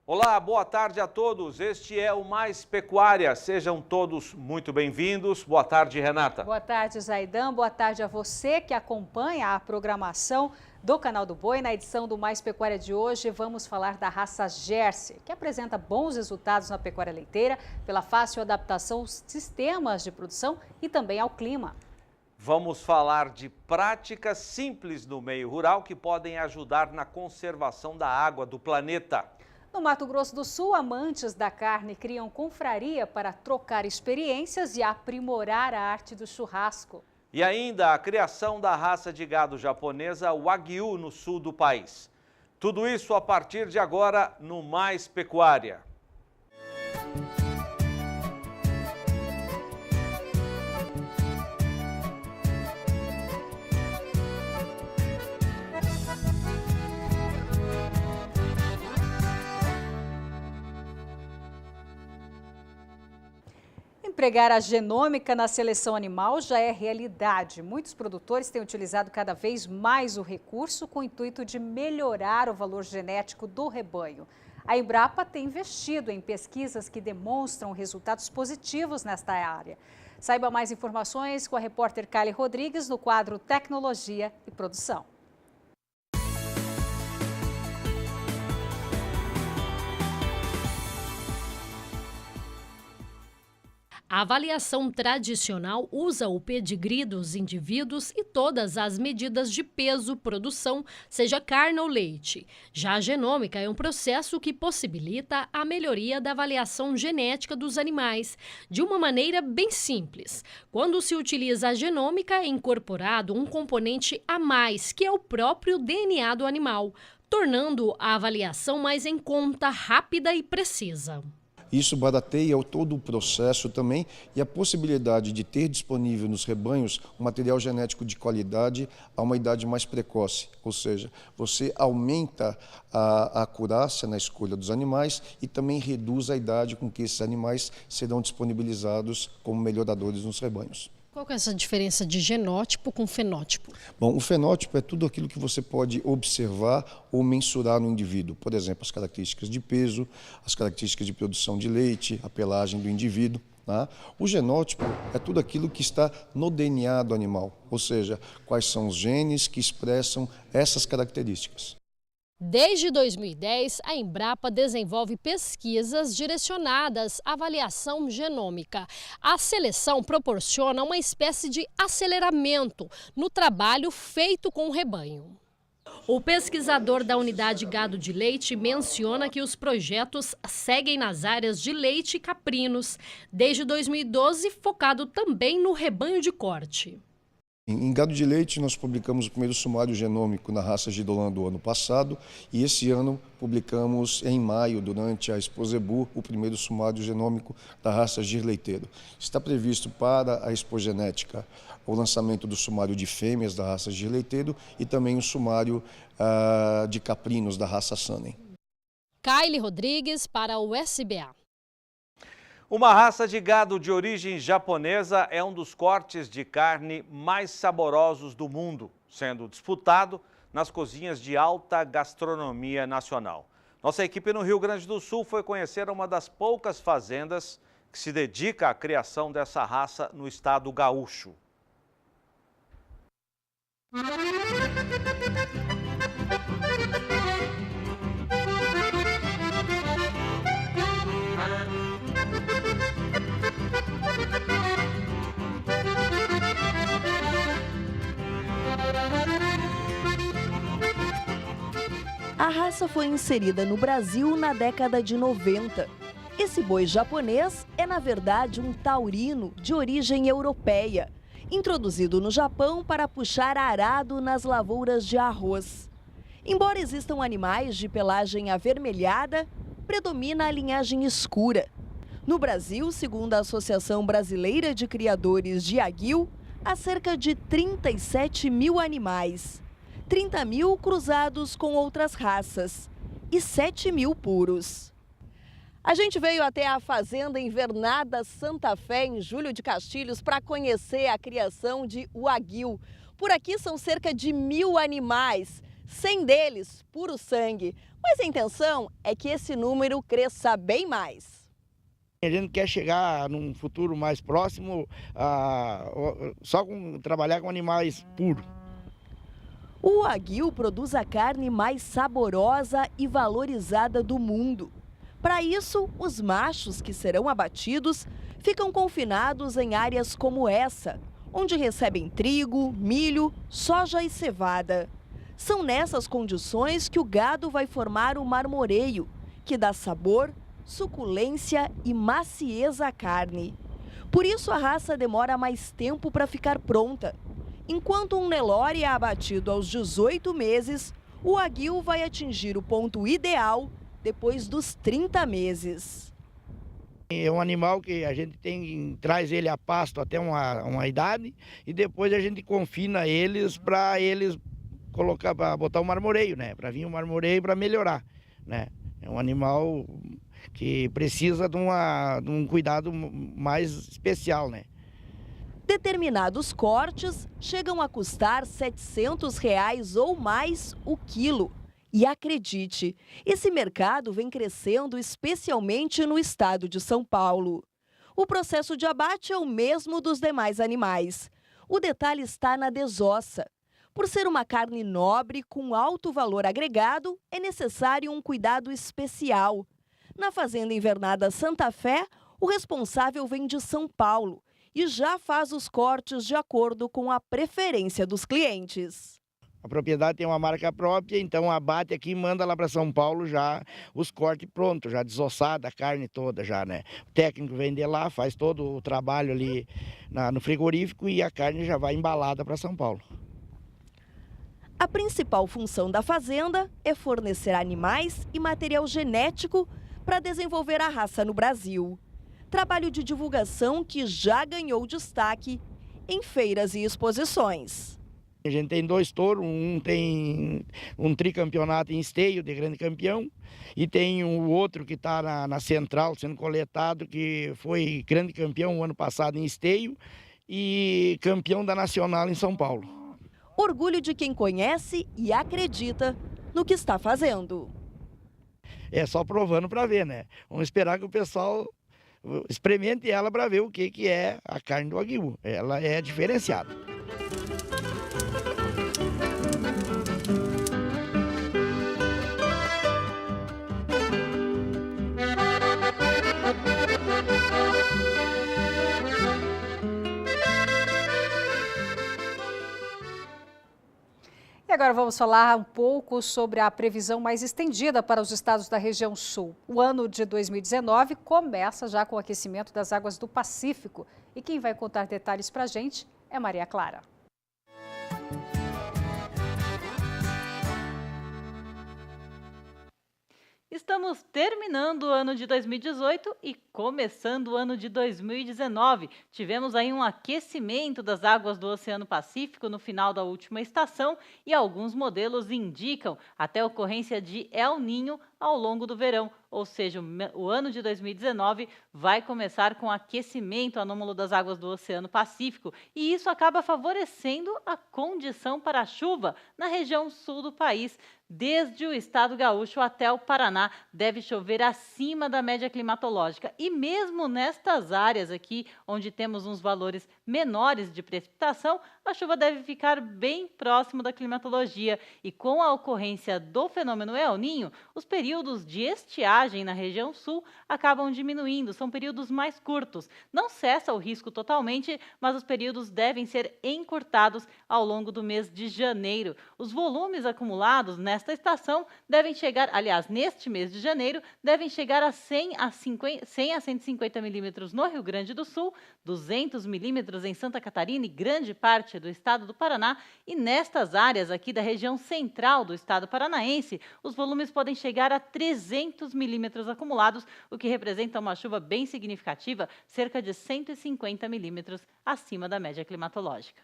Olá, boa tarde a todos. Este é o Mais Pecuária. Sejam todos muito bem-vindos. Boa tarde, Renata. Boa tarde, Zaidan. Boa tarde a você que acompanha a programação do Canal do Boi. Na edição do Mais Pecuária de hoje, vamos falar da raça Jersey, que apresenta bons resultados na pecuária leiteira pela fácil adaptação aos sistemas de produção e também ao clima. Vamos falar de práticas simples no meio rural que podem ajudar na conservação da água do planeta. No Mato Grosso do Sul, amantes da carne criam confraria para trocar experiências e aprimorar a arte do churrasco. E ainda a criação da raça de gado japonesa Wagyu no sul do país. Tudo isso a partir de agora no Mais Pecuária. Empregar a genômica na seleção animal já é realidade. Muitos produtores têm utilizado cada vez mais o recurso com o intuito de melhorar o valor genético do rebanho. A Embrapa tem investido em pesquisas que demonstram resultados positivos nesta área. Saiba mais informações com a repórter Kylie Rodrigues no quadro Tecnologia e Produção. A avaliação tradicional usa o pedigree dos indivíduos e todas as medidas de peso, produção, seja carne ou leite. Já a genômica é um processo que possibilita a melhoria da avaliação genética dos animais, de uma maneira bem simples. Quando se utiliza a genômica, é incorporado um componente a mais, que é o próprio DNA do animal, tornando a avaliação mais em conta, rápida e precisa. Isso barateia todo o processo também e a possibilidade de ter disponível nos rebanhos um material genético de qualidade a uma idade mais precoce. Ou seja, você aumenta a acurácia na escolha dos animais e também reduz a idade com que esses animais serão disponibilizados como melhoradores nos rebanhos. Qual que é essa diferença de genótipo com fenótipo? Bom, o fenótipo é tudo aquilo que você pode observar ou mensurar no indivíduo. Por exemplo, as características de peso, as características de produção de leite, a pelagem do indivíduo. Tá? O genótipo é tudo aquilo que está no DNA do animal, ou seja, quais são os genes que expressam essas características. Desde 2010, a Embrapa desenvolve pesquisas direcionadas à avaliação genômica. A seleção proporciona uma espécie de aceleramento no trabalho feito com o rebanho. O pesquisador da unidade Gado de Leite menciona que os projetos seguem nas áreas de leite e caprinos, desde 2012 focado também no rebanho de corte. Em gado de leite, nós publicamos o primeiro sumário genômico na raça Gidolã do ano passado e esse ano publicamos em maio, durante a Expo Zebu, o primeiro sumário genômico da raça Gir Leiteiro. Está previsto para a Expo Genética o lançamento do sumário de fêmeas da raça Gir Leiteiro e também o sumário de caprinos da raça Sanem. Kylie Rodrigues para o SBA. Uma raça de gado de origem japonesa é um dos cortes de carne mais saborosos do mundo, sendo disputado nas cozinhas de alta gastronomia nacional. Nossa equipe no Rio Grande do Sul foi conhecer uma das poucas fazendas que se dedica à criação dessa raça no estado gaúcho. A raça foi inserida no Brasil na década de 90. Esse boi japonês é, na verdade, um taurino de origem europeia, introduzido no Japão para puxar arado nas lavouras de arroz. Embora existam animais de pelagem avermelhada, predomina a linhagem escura. No Brasil, segundo a Associação Brasileira de Criadores de Wagyu, há cerca de 37 mil animais. 30 mil cruzados com outras raças e 7 mil puros. A gente veio até a Fazenda Invernada Santa Fé, em Júlio de Castilhos, para conhecer a criação de Wagyu. Por aqui são cerca de 1000 animais, 100 deles, puro sangue. Mas a intenção é que esse número cresça bem mais. A gente quer chegar num futuro mais próximo só com trabalhar com animais puros. O Wagyu produz a carne mais saborosa e valorizada do mundo. Para isso, os machos que serão abatidos ficam confinados em áreas como essa, onde recebem trigo, milho, soja e cevada. São nessas condições que o gado vai formar o marmoreio, que dá sabor, suculência e macieza à carne. Por isso a raça demora mais tempo para ficar pronta. Enquanto um Nelore é abatido aos 18 meses, o Wagyu vai atingir o ponto ideal depois dos 30 meses. É um animal que a gente traz ele a pasto até uma idade e depois a gente confina eles para colocar, para botar o marmoreio, né? Para vir o marmoreio para melhorar, né? É um animal que precisa de um cuidado mais especial, né? Determinados cortes chegam a custar R$ 700 ou mais o quilo. E acredite, esse mercado vem crescendo especialmente no estado de São Paulo. O processo de abate é o mesmo dos demais animais. O detalhe está na desossa. Por ser uma carne nobre com alto valor agregado, é necessário um cuidado especial. Na Fazenda Invernada Santa Fé, o responsável vem de São Paulo e já faz os cortes de acordo com a preferência dos clientes. A propriedade tem uma marca própria, então abate aqui e manda lá para São Paulo já os cortes prontos, já desossada, a carne toda já, né? O técnico vem de lá, faz todo o trabalho ali no frigorífico e a carne já vai embalada para São Paulo. A principal função da fazenda é fornecer animais e material genético para desenvolver a raça no Brasil. Trabalho de divulgação que já ganhou destaque em feiras e exposições. A gente tem 2 touros, um tem um tricampeonato em esteio de grande campeão e tem o outro que está na central sendo coletado, que foi grande campeão o ano passado em esteio e campeão da Nacional em São Paulo. Orgulho de quem conhece e acredita no que está fazendo. É só provando para ver, né? Vamos esperar que o pessoal experimente ela para ver o que é a carne do Wagyu. Ela é diferenciada. E agora vamos falar um pouco sobre a previsão mais estendida para os estados da região sul. O ano de 2019 começa já com o aquecimento das águas do Pacífico. E quem vai contar detalhes para a gente é Maria Clara. Estamos terminando o ano de 2018 e começando o ano de 2019. Tivemos aí um aquecimento das águas do Oceano Pacífico no final da última estação e alguns modelos indicam até ocorrência de El Niño ao longo do verão. Ou seja, o ano de 2019 vai começar com aquecimento anômalo das águas do Oceano Pacífico e isso acaba favorecendo a condição para a chuva na região sul do país. Desde o estado gaúcho até o Paraná, deve chover acima da média climatológica. E mesmo nestas áreas aqui, onde temos uns valores menores de precipitação, a chuva deve ficar bem próximo da climatologia. E com a ocorrência do fenômeno El Niño, os períodos de estiagem na região sul acabam diminuindo, são períodos mais curtos. Não cessa o risco totalmente, mas os períodos devem ser encurtados ao longo do mês de janeiro. Os volumes acumulados nesta estação devem chegar, aliás, neste mês de janeiro, devem chegar a 100 a 150 milímetros no Rio Grande do Sul, 200 milímetros em Santa Catarina e grande parte do estado do Paraná. E nestas áreas aqui da região central do estado paranaense, os volumes podem chegar a 300 milímetros acumulados, o que representa uma chuva bem significativa, cerca de 150 milímetros acima da média climatológica.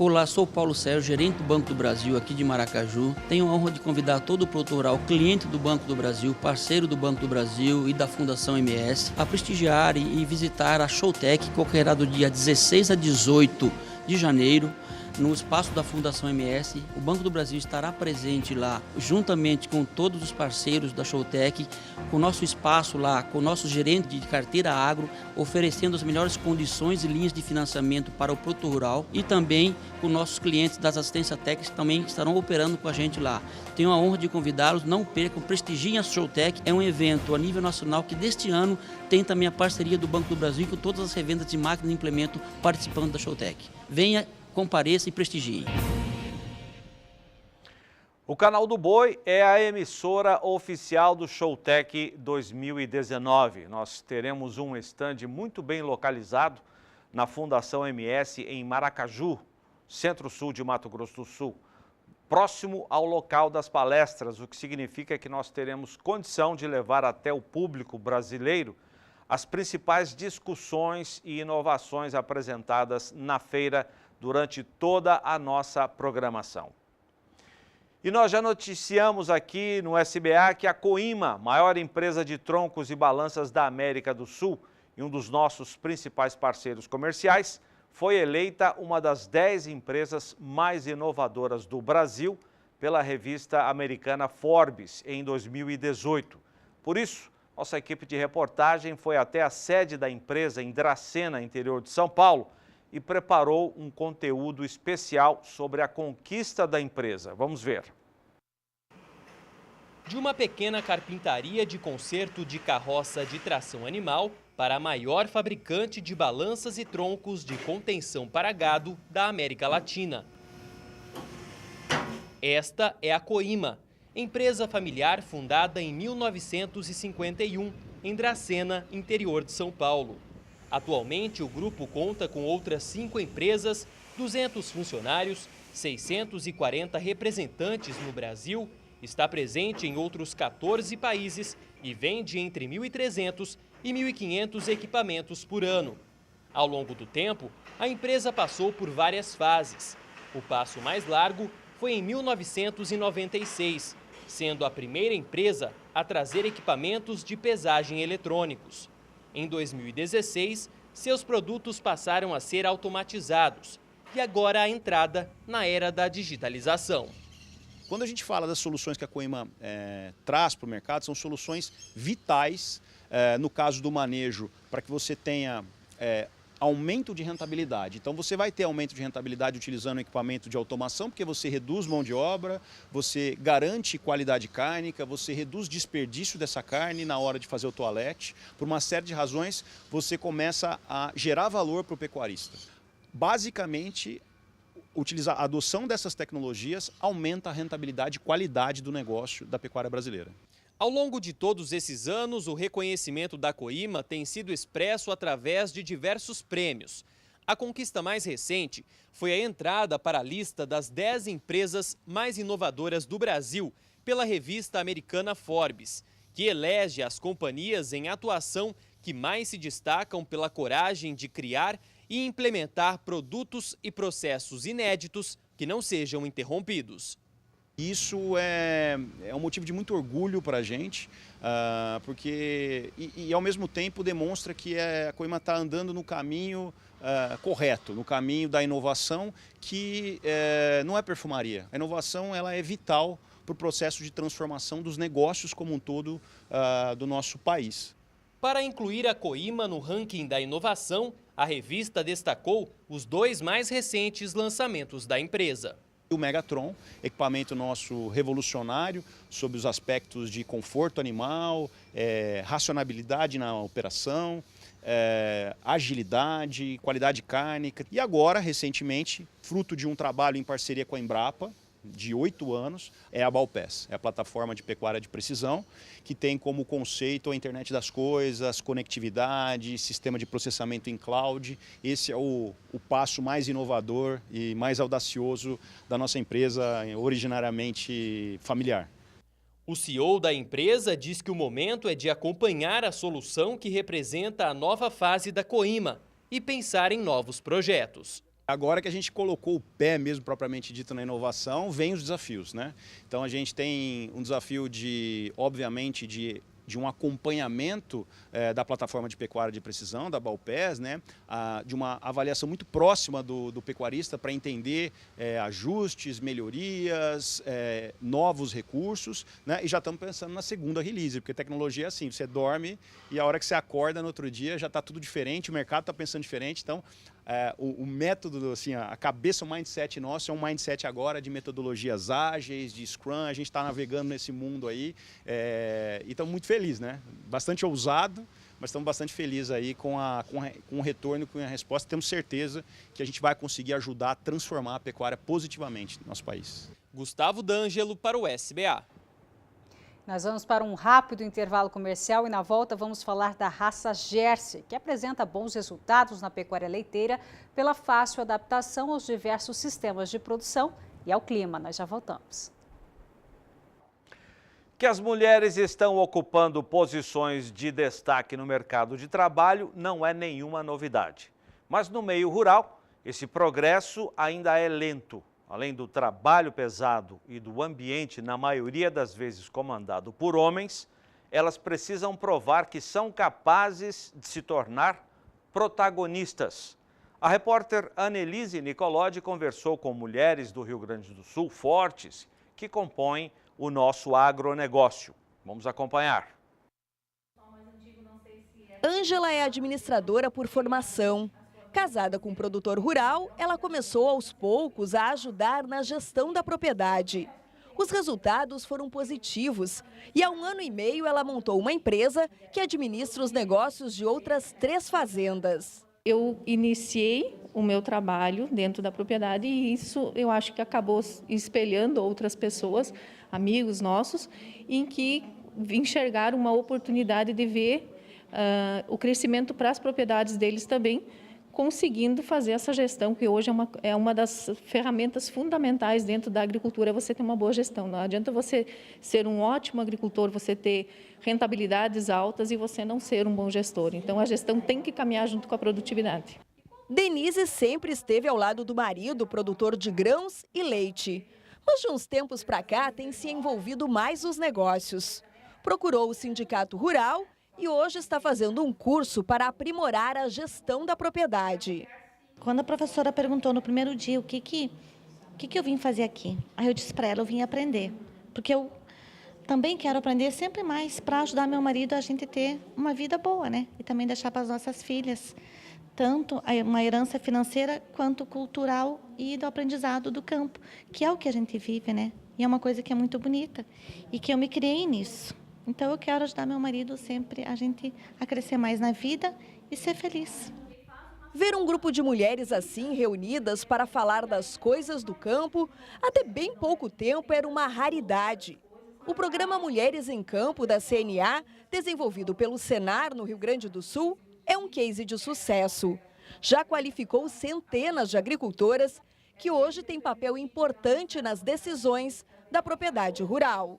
Olá, sou Paulo Sérgio, gerente do Banco do Brasil aqui de Maracaju. Tenho a honra de convidar todo o produtor rural, cliente do Banco do Brasil, parceiro do Banco do Brasil e da Fundação MS, a prestigiar e visitar a Showtech, que ocorrerá do dia 16 a 18 de janeiro, no espaço da Fundação MS. O Banco do Brasil estará presente lá, juntamente com todos os parceiros da Showtech, com o nosso espaço lá, com o nosso gerente de carteira agro, oferecendo as melhores condições e linhas de financiamento para o produtor rural e também com nossos clientes das assistências técnicas que também estarão operando com a gente lá. Tenho a honra de convidá-los, não percam, prestigiem a Showtech. É um evento a nível nacional que deste ano tem também a parceria do Banco do Brasil com todas as revendas de máquinas e implemento participando da Showtech. Venha, compareça e prestigie. O Canal do Boi é a emissora oficial do Showtech 2019. Nós teremos um estande muito bem localizado na Fundação MS em Maracaju, centro-sul de Mato Grosso do Sul, próximo ao local das palestras, o que significa que nós teremos condição de levar até o público brasileiro as principais discussões e inovações apresentadas na feira durante toda a nossa programação. E nós já noticiamos aqui no SBA que a Coima, maior empresa de troncos e balanças da América do Sul e um dos nossos principais parceiros comerciais, foi eleita uma das 10 empresas mais inovadoras do Brasil pela revista americana Forbes em 2018. Por isso, nossa equipe de reportagem foi até a sede da empresa em Dracena, interior de São Paulo, e preparou um conteúdo especial sobre a conquista da empresa. Vamos ver. De uma pequena carpintaria de conserto de carroça de tração animal para a maior fabricante de balanças e troncos de contenção para gado da América Latina. Esta é a Coima, empresa familiar fundada em 1951, em Dracena, interior de São Paulo. Atualmente, o grupo conta com outras 5 empresas, 200 funcionários, 640 representantes no Brasil, está presente em outros 14 países e vende entre 1.300 e 1.500 equipamentos por ano. Ao longo do tempo, a empresa passou por várias fases. O passo mais largo foi em 1996, sendo a primeira empresa a trazer equipamentos de pesagem eletrônicos. Em 2016, seus produtos passaram a ser automatizados e agora a entrada na era da digitalização. Quando a gente fala das soluções que a Coima traz para o mercado, são soluções vitais, no caso do manejo, para que você tenha aumento de rentabilidade. Então você vai ter aumento de rentabilidade utilizando equipamento de automação, porque você reduz mão de obra, você garante qualidade cárnica, você reduz desperdício dessa carne na hora de fazer o toalete. Por uma série de razões, você começa a gerar valor para o pecuarista. Basicamente, a adoção dessas tecnologias aumenta a rentabilidade e qualidade do negócio da pecuária brasileira. Ao longo de todos esses anos, o reconhecimento da Coima tem sido expresso através de diversos prêmios. A conquista mais recente foi a entrada para a lista das 10 empresas mais inovadoras do Brasil pela revista americana Forbes, que elege as companhias em atuação que mais se destacam pela coragem de criar e implementar produtos e processos inéditos que não sejam interrompidos. Isso é um motivo de muito orgulho para a gente, porque ao mesmo tempo demonstra que a Coima está andando no caminho correto, no caminho da inovação, que não é perfumaria. A inovação ela é vital para o processo de transformação dos negócios como um todo do nosso país. Para incluir a Coima no ranking da inovação, a revista destacou os 2 mais recentes lançamentos da empresa. O Megatron, equipamento nosso revolucionário sobre os aspectos de conforto animal, racionalidade na operação, agilidade, qualidade cárnica. E agora, recentemente, fruto de um trabalho em parceria com a Embrapa, de 8 anos, é a Balpes, é a plataforma de pecuária de precisão, que tem como conceito a internet das coisas, conectividade, sistema de processamento em cloud. Esse é o passo mais inovador e mais audacioso da nossa empresa, originariamente familiar. O CEO da empresa diz que o momento é de acompanhar a solução que representa a nova fase da Coima e pensar em novos projetos. Agora que a gente colocou o pé mesmo propriamente dito na inovação, vem os desafios, né? Então a gente tem um desafio obviamente, de um acompanhamento da plataforma de pecuária de precisão, da Balpes, né? De uma avaliação muito próxima do pecuarista para entender ajustes, melhorias, novos recursos, né? E já estamos pensando na segunda release, porque tecnologia é assim, você dorme e a hora que você acorda no outro dia já está tudo diferente, o mercado está pensando diferente, então o método, assim, a cabeça, o mindset nosso é um mindset agora de metodologias ágeis, de Scrum, a gente está navegando nesse mundo aí e estamos muito felizes, né? Bastante ousado, mas estamos bastante felizes aí com o retorno, com a resposta. Temos certeza que a gente vai conseguir ajudar a transformar a pecuária positivamente no nosso país. Gustavo D'Angelo para o SBA. Nós vamos para um rápido intervalo comercial e na volta vamos falar da raça Jersey, que apresenta bons resultados na pecuária leiteira pela fácil adaptação aos diversos sistemas de produção e ao clima. Nós já voltamos. Que as mulheres estão ocupando posições de destaque no mercado de trabalho não é nenhuma novidade. Mas no meio rural, esse progresso ainda é lento. Além do trabalho pesado e do ambiente, na maioria das vezes comandado por homens, elas precisam provar que são capazes de se tornar protagonistas. A repórter Annelise Nicolodi conversou com mulheres do Rio Grande do Sul fortes que compõem o nosso agronegócio. Vamos acompanhar. Ângela é administradora por formação. Casada com um produtor rural, ela começou aos poucos a ajudar na gestão da propriedade. Os resultados foram positivos e há 1 ano e meio ela montou uma empresa que administra os negócios de outras 3 fazendas. Eu iniciei o meu trabalho dentro da propriedade e isso eu acho que acabou espelhando outras pessoas, amigos nossos, em que enxergaram uma oportunidade de ver o crescimento para as propriedades deles também, conseguindo fazer essa gestão, que hoje é uma das ferramentas fundamentais dentro da agricultura, você ter uma boa gestão. Não adianta você ser um ótimo agricultor, você ter rentabilidades altas e você não ser um bom gestor. Então, a gestão tem que caminhar junto com a produtividade. Denise sempre esteve ao lado do marido, produtor de grãos e leite. Mas de uns tempos para cá tem se envolvido mais nos negócios. Procurou o sindicato rural e hoje está fazendo um curso para aprimorar a gestão da propriedade. Quando a professora perguntou no primeiro dia o que eu vim fazer aqui, aí eu disse para ela, eu vim aprender, porque eu também quero aprender sempre mais para ajudar meu marido a gente ter uma vida boa, né? E também deixar para as nossas filhas tanto uma herança financeira quanto cultural e do aprendizado do campo, que é o que a gente vive, né? E é uma coisa que é muito bonita e que eu me criei nisso. Então, eu quero ajudar meu marido sempre a crescer mais na vida e ser feliz. Ver um grupo de mulheres assim, reunidas para falar das coisas do campo, até bem pouco tempo era uma raridade. O programa Mulheres em Campo da CNA, desenvolvido pelo Senar no Rio Grande do Sul, é um case de sucesso. Já qualificou centenas de agricultoras que hoje têm papel importante nas decisões da propriedade rural.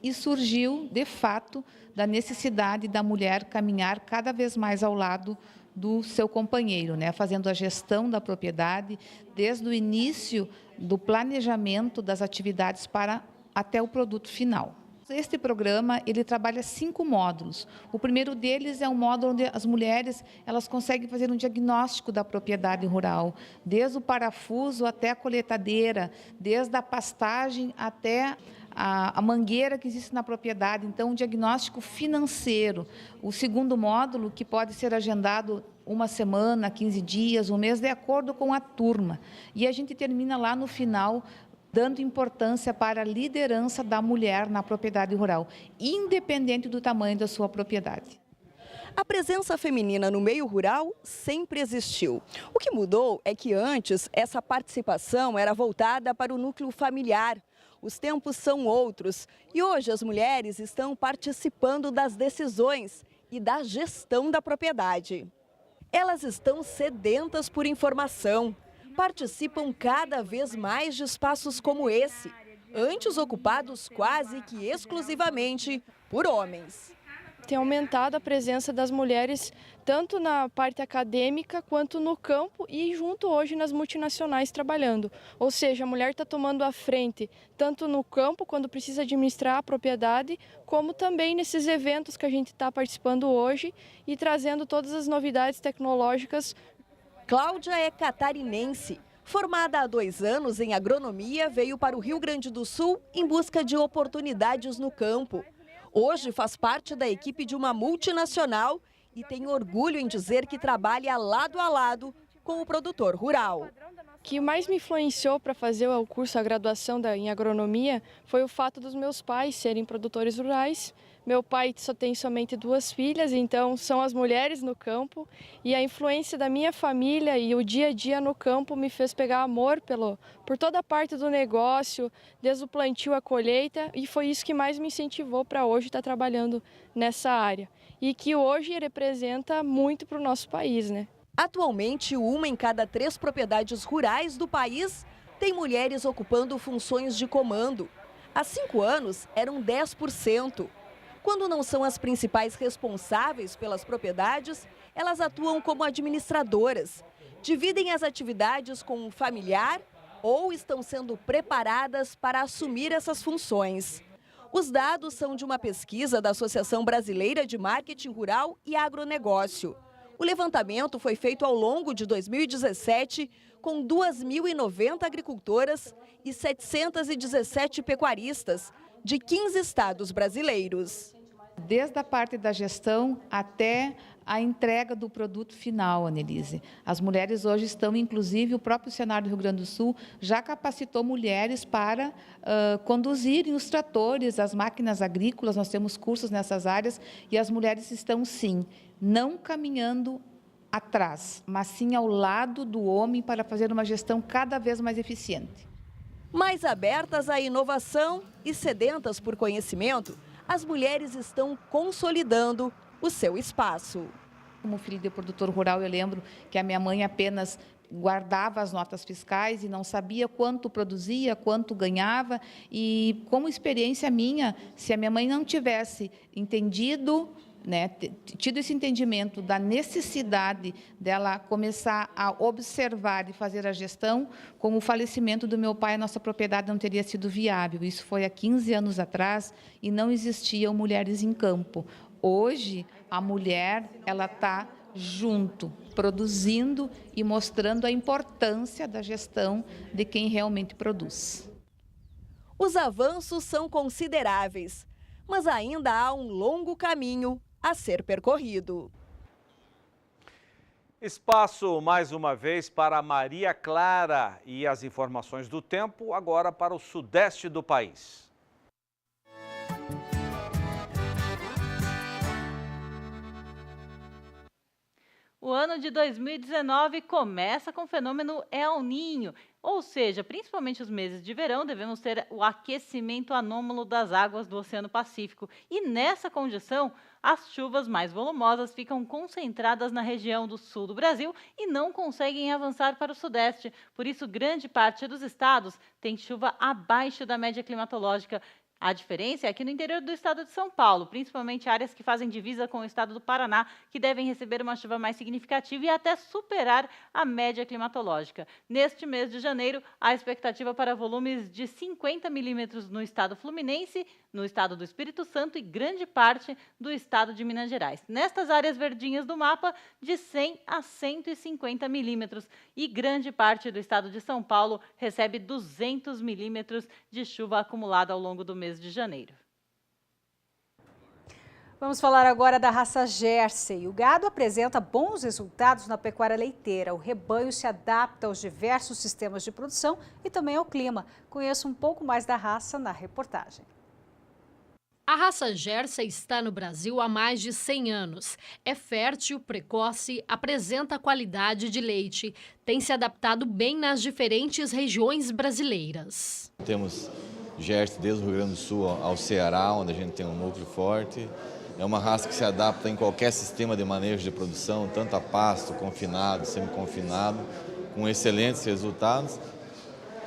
E surgiu, de fato, da necessidade da mulher caminhar cada vez mais ao lado do seu companheiro, né? Fazendo a gestão da propriedade, desde o início do planejamento das atividades até o produto final. Este programa, ele trabalha 5 módulos. O primeiro deles é um módulo onde as mulheres elas conseguem fazer um diagnóstico da propriedade rural, desde o parafuso até a colheitadeira, desde a pastagem até a mangueira que existe na propriedade, então um diagnóstico financeiro. O segundo módulo, que pode ser agendado 1 semana, 15 dias, 1 mês, de acordo com a turma. E a gente termina lá no final, dando importância para a liderança da mulher na propriedade rural, independente do tamanho da sua propriedade. A presença feminina no meio rural sempre existiu. O que mudou é que antes essa participação era voltada para o núcleo familiar. Os tempos são outros e hoje as mulheres estão participando das decisões e da gestão da propriedade. Elas estão sedentas por informação, participam cada vez mais de espaços como esse, antes ocupados quase que exclusivamente por homens. tem aumentado a presença das mulheres tanto na parte acadêmica quanto no campo e junto hoje nas multinacionais trabalhando. Ou seja, a mulher está tomando a frente tanto no campo, quando precisa administrar a propriedade, como também nesses eventos que a gente está participando hoje e trazendo todas as novidades tecnológicas. Cláudia é catarinense. Formada há 2 anos em agronomia, veio para o Rio Grande do Sul em busca de oportunidades no campo. Hoje faz parte da equipe de uma multinacional e tem orgulho em dizer que trabalha lado a lado com o produtor rural. O que mais me influenciou para fazer o curso, a graduação em agronomia, foi o fato dos meus pais serem produtores rurais. Meu pai só tem somente 2 filhas, então são as mulheres no campo. E a influência da minha família e o dia a dia no campo me fez pegar amor por toda a parte do negócio, desde o plantio à colheita. E foi isso que mais me incentivou para hoje estar trabalhando nessa área. E que hoje representa muito para o nosso país, né? Atualmente, 1 em cada 3 propriedades rurais do país tem mulheres ocupando funções de comando. Há 5 anos, eram 10%. Quando não são as principais responsáveis pelas propriedades, elas atuam como administradoras. Dividem as atividades com um familiar ou estão sendo preparadas para assumir essas funções. Os dados são de uma pesquisa da Associação Brasileira de Marketing Rural e Agronegócio. O levantamento foi feito ao longo de 2017 com 2.090 agricultoras e 717 pecuaristas de 15 estados brasileiros. Desde a parte da gestão até a entrega do produto final, Annelise. As mulheres hoje estão, inclusive, o próprio Senar do Rio Grande do Sul já capacitou mulheres para conduzirem os tratores, as máquinas agrícolas. Nós temos cursos nessas áreas e as mulheres estão, sim, não caminhando atrás, mas sim ao lado do homem para fazer uma gestão cada vez mais eficiente. Mais abertas à inovação e sedentas por conhecimento, as mulheres estão consolidando o seu espaço. Como filho de produtor rural, eu lembro que a minha mãe apenas guardava as notas fiscais e não sabia quanto produzia, quanto ganhava. E como experiência minha, se a minha mãe não tivesse entendido, tido esse entendimento da necessidade dela começar a observar e fazer a gestão, com o falecimento do meu pai, a nossa propriedade não teria sido viável. Isso foi há 15 anos atrás e não existiam mulheres em campo. Hoje, a mulher ela está junto, produzindo e mostrando a importância da gestão de quem realmente produz. Os avanços são consideráveis, mas ainda há um longo caminho a ser percorrido. Espaço, mais uma vez, para Maria Clara e as informações do tempo, agora para o sudeste do país. O ano de 2019 começa com o fenômeno El Niño, ou seja, principalmente os meses de verão, devemos ter o aquecimento anômalo das águas do Oceano Pacífico. E nessa condição, as chuvas mais volumosas ficam concentradas na região do sul do Brasil e não conseguem avançar para o sudeste. Por isso, grande parte dos estados tem chuva abaixo da média climatológica. A diferença é que no interior do estado de São Paulo, principalmente áreas que fazem divisa com o estado do Paraná, que devem receber uma chuva mais significativa e até superar a média climatológica. Neste mês de janeiro, há expectativa para volumes de 50 milímetros no estado fluminense, no estado do Espírito Santo e grande parte do estado de Minas Gerais. Nestas áreas verdinhas do mapa, de 100 a 150 milímetros. E grande parte do estado de São Paulo recebe 200 milímetros de chuva acumulada ao longo do mês de janeiro. Vamos falar agora da raça Jersey. O gado apresenta bons resultados na pecuária leiteira. O rebanho se adapta aos diversos sistemas de produção e também ao clima. Conheça um pouco mais da raça na reportagem. A raça Jersey está no Brasil há mais de 100 anos. É fértil, precoce, apresenta qualidade de leite. Tem se adaptado bem nas diferentes regiões brasileiras. Temos Jersey desde o Rio Grande do Sul ao Ceará, onde a gente tem um núcleo forte. É uma raça que se adapta em qualquer sistema de manejo de produção, tanto a pasto, confinado, semi-confinado, com excelentes resultados.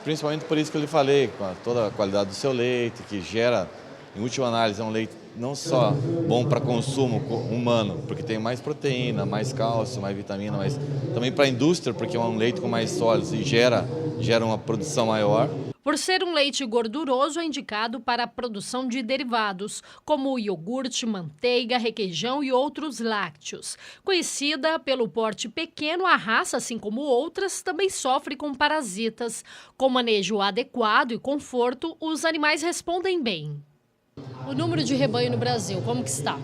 Principalmente por isso que eu lhe falei, com toda a qualidade do seu leite, que gera, em última análise, é um leite não só bom para consumo humano, porque tem mais proteína, mais cálcio, mais vitamina, mas também para a indústria, porque é um leite com mais sólidos e gera uma produção maior. Por ser um leite gorduroso, é indicado para a produção de derivados, como iogurte, manteiga, requeijão e outros lácteos. Conhecida pelo porte pequeno, a raça, assim como outras, também sofre com parasitas. Com manejo adequado e conforto, os animais respondem bem. O número de rebanho no Brasil, como que está?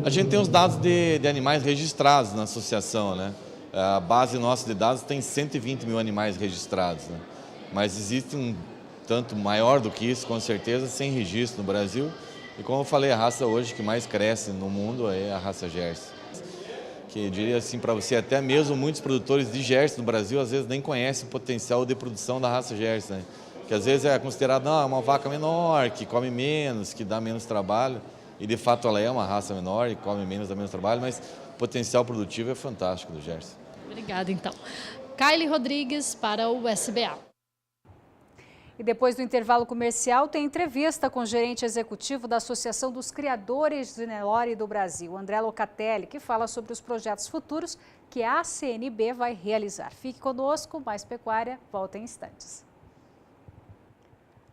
A gente tem os dados de animais registrados na associação, né? A base nossa de dados tem 120 mil animais registrados, né? Mas existe um tanto maior do que isso, com certeza, sem registro no Brasil. E como eu falei, a raça hoje que mais cresce no mundo é a raça Jersey. Que eu diria assim para você, até mesmo muitos produtores de Jersey no Brasil às vezes nem conhecem o potencial de produção da raça Jersey, né? Que às vezes é considerado uma vaca menor, que come menos, que dá menos trabalho. E de fato ela é uma raça menor e come menos, dá menos trabalho, mas o potencial produtivo é fantástico do Jersey. Obrigada, então. Kylie Rodrigues para o SBA. E depois do intervalo comercial, tem entrevista com o gerente executivo da Associação dos Criadores de Nelore do Brasil, André Locatelli, que fala sobre os projetos futuros que a CNB vai realizar. Fique conosco, Mais Pecuária volta em instantes.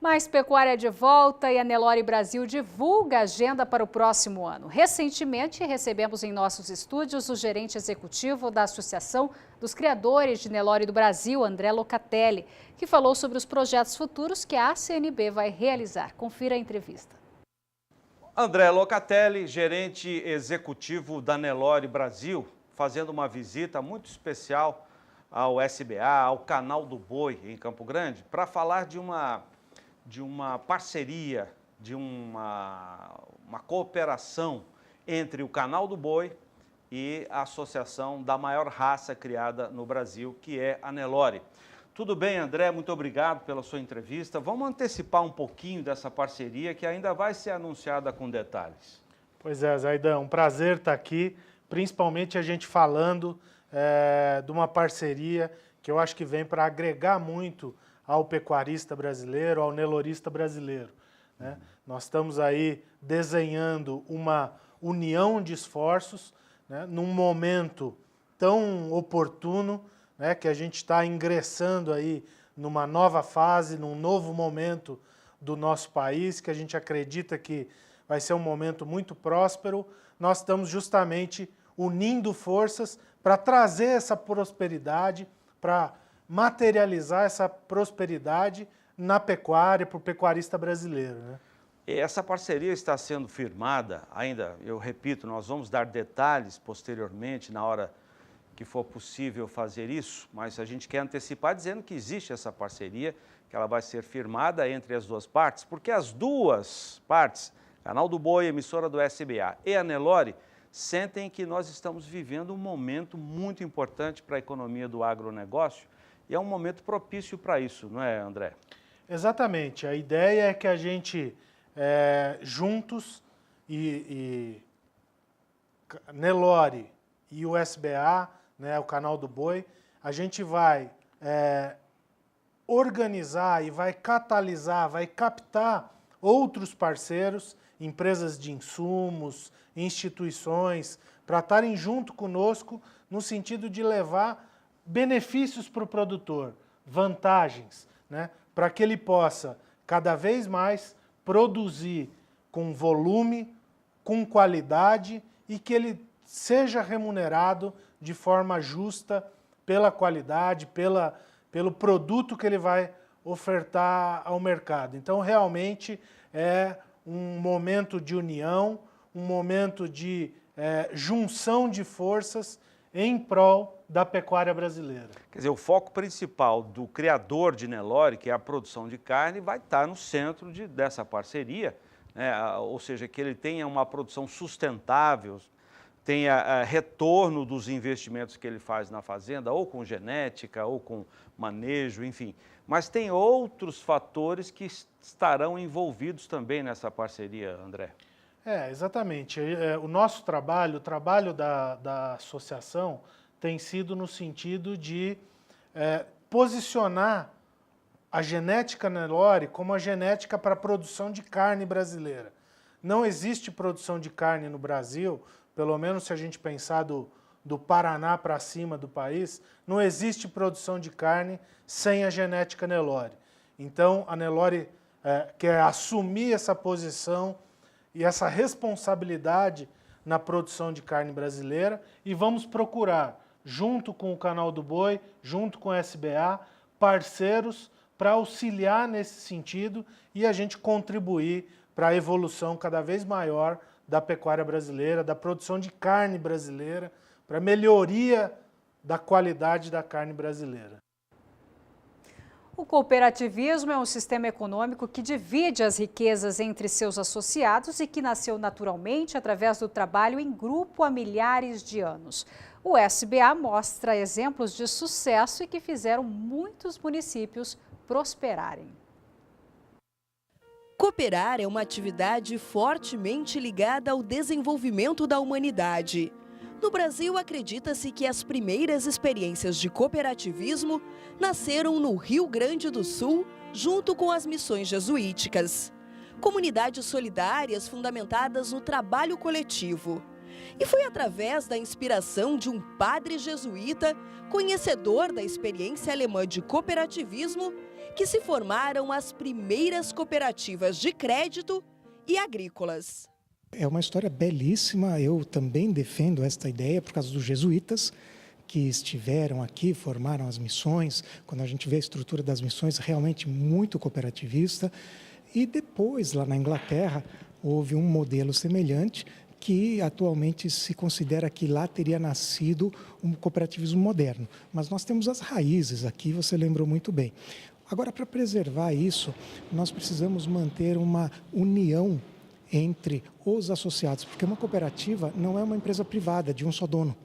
Mais Pecuária de volta e a Nelore Brasil divulga a agenda para o próximo ano. Recentemente, recebemos em nossos estúdios o gerente executivo da Associação dos Criadores de Nelore do Brasil, André Locatelli, que falou sobre os projetos futuros que a CNB vai realizar. Confira a entrevista. André Locatelli, gerente executivo da Nelore Brasil, fazendo uma visita muito especial ao SBA, ao Canal do Boi, em Campo Grande, para falar de uma parceria, de uma cooperação entre o Canal do Boi e a associação da maior raça criada no Brasil, que é a Nelore. Tudo bem, André? Muito obrigado pela sua entrevista. Vamos antecipar um pouquinho dessa parceria que ainda vai ser anunciada com detalhes. Pois é, Zaidão, um prazer estar aqui, principalmente a gente falando de uma parceria que eu acho que vem para agregar muito ao pecuarista brasileiro, ao nelorista brasileiro, né? Nós estamos aí desenhando uma união de esforços, né, num momento tão oportuno, né, que a gente está ingressando aí numa nova fase, num novo momento do nosso país, que a gente acredita que vai ser um momento muito próspero. Nós estamos justamente unindo forças para trazer essa prosperidade, para materializar essa prosperidade na pecuária, para o pecuarista brasileiro, né? E essa parceria está sendo firmada ainda, eu repito, nós vamos dar detalhes posteriormente, na hora que for possível fazer isso, mas a gente quer antecipar dizendo que existe essa parceria, que ela vai ser firmada entre as duas partes, porque as duas partes, Canal do Boi, emissora do SBA e a Nelore, sentem que nós estamos vivendo um momento muito importante para a economia do agronegócio, e é um momento propício para isso, não é, André? Exatamente. A ideia é que a gente, juntos, Nelore e o SBA, né, o Canal do Boi, a gente vai organizar e vai catalisar, vai captar outros parceiros, empresas de insumos, instituições, para estarem junto conosco no sentido de levar benefícios para o produtor, vantagens, né, para que ele possa cada vez mais produzir com volume, com qualidade e que ele seja remunerado de forma justa pela qualidade, pelo produto que ele vai ofertar ao mercado. Então, realmente, é um momento de união, um momento de junção de forças em prol da pecuária brasileira. Quer dizer, o foco principal do criador de Nelore, que é a produção de carne, vai estar no centro dessa parceria, né? Ou seja, que ele tenha uma produção sustentável, tenha retorno dos investimentos que ele faz na fazenda, ou com genética, ou com manejo, enfim. Mas tem outros fatores que estarão envolvidos também nessa parceria, André. Exatamente. O nosso trabalho, o trabalho da associação, tem sido no sentido de posicionar a genética Nelore como a genética para a produção de carne brasileira. Não existe produção de carne no Brasil, pelo menos se a gente pensar do Paraná para cima do país, não existe produção de carne sem a genética Nelore. Então, a Nelore quer assumir essa posição e essa responsabilidade na produção de carne brasileira e vamos procurar, junto com o Canal do Boi, junto com a SBA, parceiros para auxiliar nesse sentido e a gente contribuir para a evolução cada vez maior da pecuária brasileira, da produção de carne brasileira, para a melhoria da qualidade da carne brasileira. O cooperativismo é um sistema econômico que divide as riquezas entre seus associados e que nasceu naturalmente através do trabalho em grupo há milhares de anos. O SBA mostra exemplos de sucesso e que fizeram muitos municípios prosperarem. Cooperar é uma atividade fortemente ligada ao desenvolvimento da humanidade. No Brasil, acredita-se que as primeiras experiências de cooperativismo nasceram no Rio Grande do Sul, junto com as missões jesuíticas. Comunidades solidárias fundamentadas no trabalho coletivo. E foi através da inspiração de um padre jesuíta, conhecedor da experiência alemã de cooperativismo, que se formaram as primeiras cooperativas de crédito e agrícolas. É uma história belíssima, eu também defendo esta ideia por causa dos jesuítas que estiveram aqui, formaram as missões. Quando a gente vê a estrutura das missões, realmente muito cooperativista. E depois, lá na Inglaterra, houve um modelo semelhante que atualmente se considera que lá teria nascido um cooperativismo moderno. Mas nós temos as raízes aqui, você lembrou muito bem. Agora, para preservar isso, nós precisamos manter uma união entre os associados, porque uma cooperativa não é uma empresa privada de um só dono.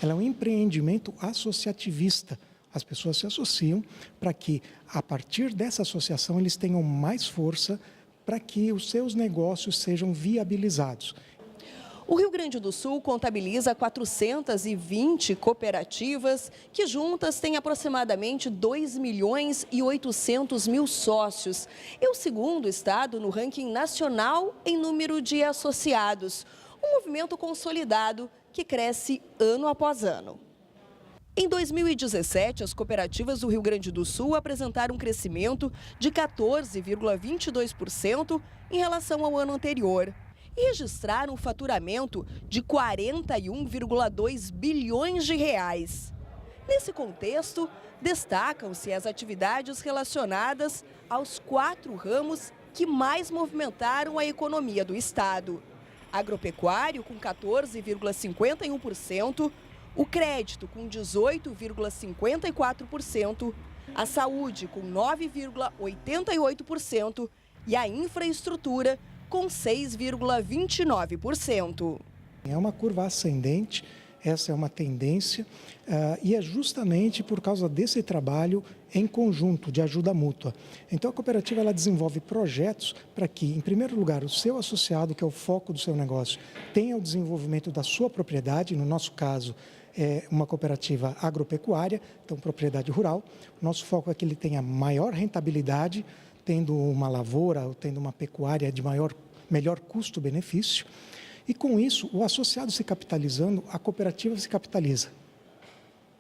Ela é um empreendimento associativista. As pessoas se associam para que, a partir dessa associação, eles tenham mais força para que os seus negócios sejam viabilizados. O Rio Grande do Sul contabiliza 420 cooperativas que juntas têm aproximadamente 2.800.000 sócios. É o segundo estado no ranking nacional em número de associados. Um movimento consolidado que cresce ano após ano. Em 2017, as cooperativas do Rio Grande do Sul apresentaram um crescimento de 14,22% em relação ao ano anterior. E registraram um faturamento de 41,2 bilhões de reais. Nesse contexto, destacam-se as atividades relacionadas aos 4 ramos que mais movimentaram a economia do estado. Agropecuário com 14,51%, o crédito com 18,54%, a saúde com 9,88% e a infraestrutura com 6,29%. É uma curva ascendente, essa é uma tendência e é justamente por causa desse trabalho em conjunto, de ajuda mútua. Então a cooperativa ela desenvolve projetos para que, em primeiro lugar, o seu associado, que é o foco do seu negócio, tenha o desenvolvimento da sua propriedade, no nosso caso, é uma cooperativa agropecuária, então propriedade rural. Nosso foco é que ele tenha maior rentabilidade, tendo uma lavoura, ou tendo uma pecuária de melhor custo-benefício. E com isso, o associado se capitalizando, a cooperativa se capitaliza.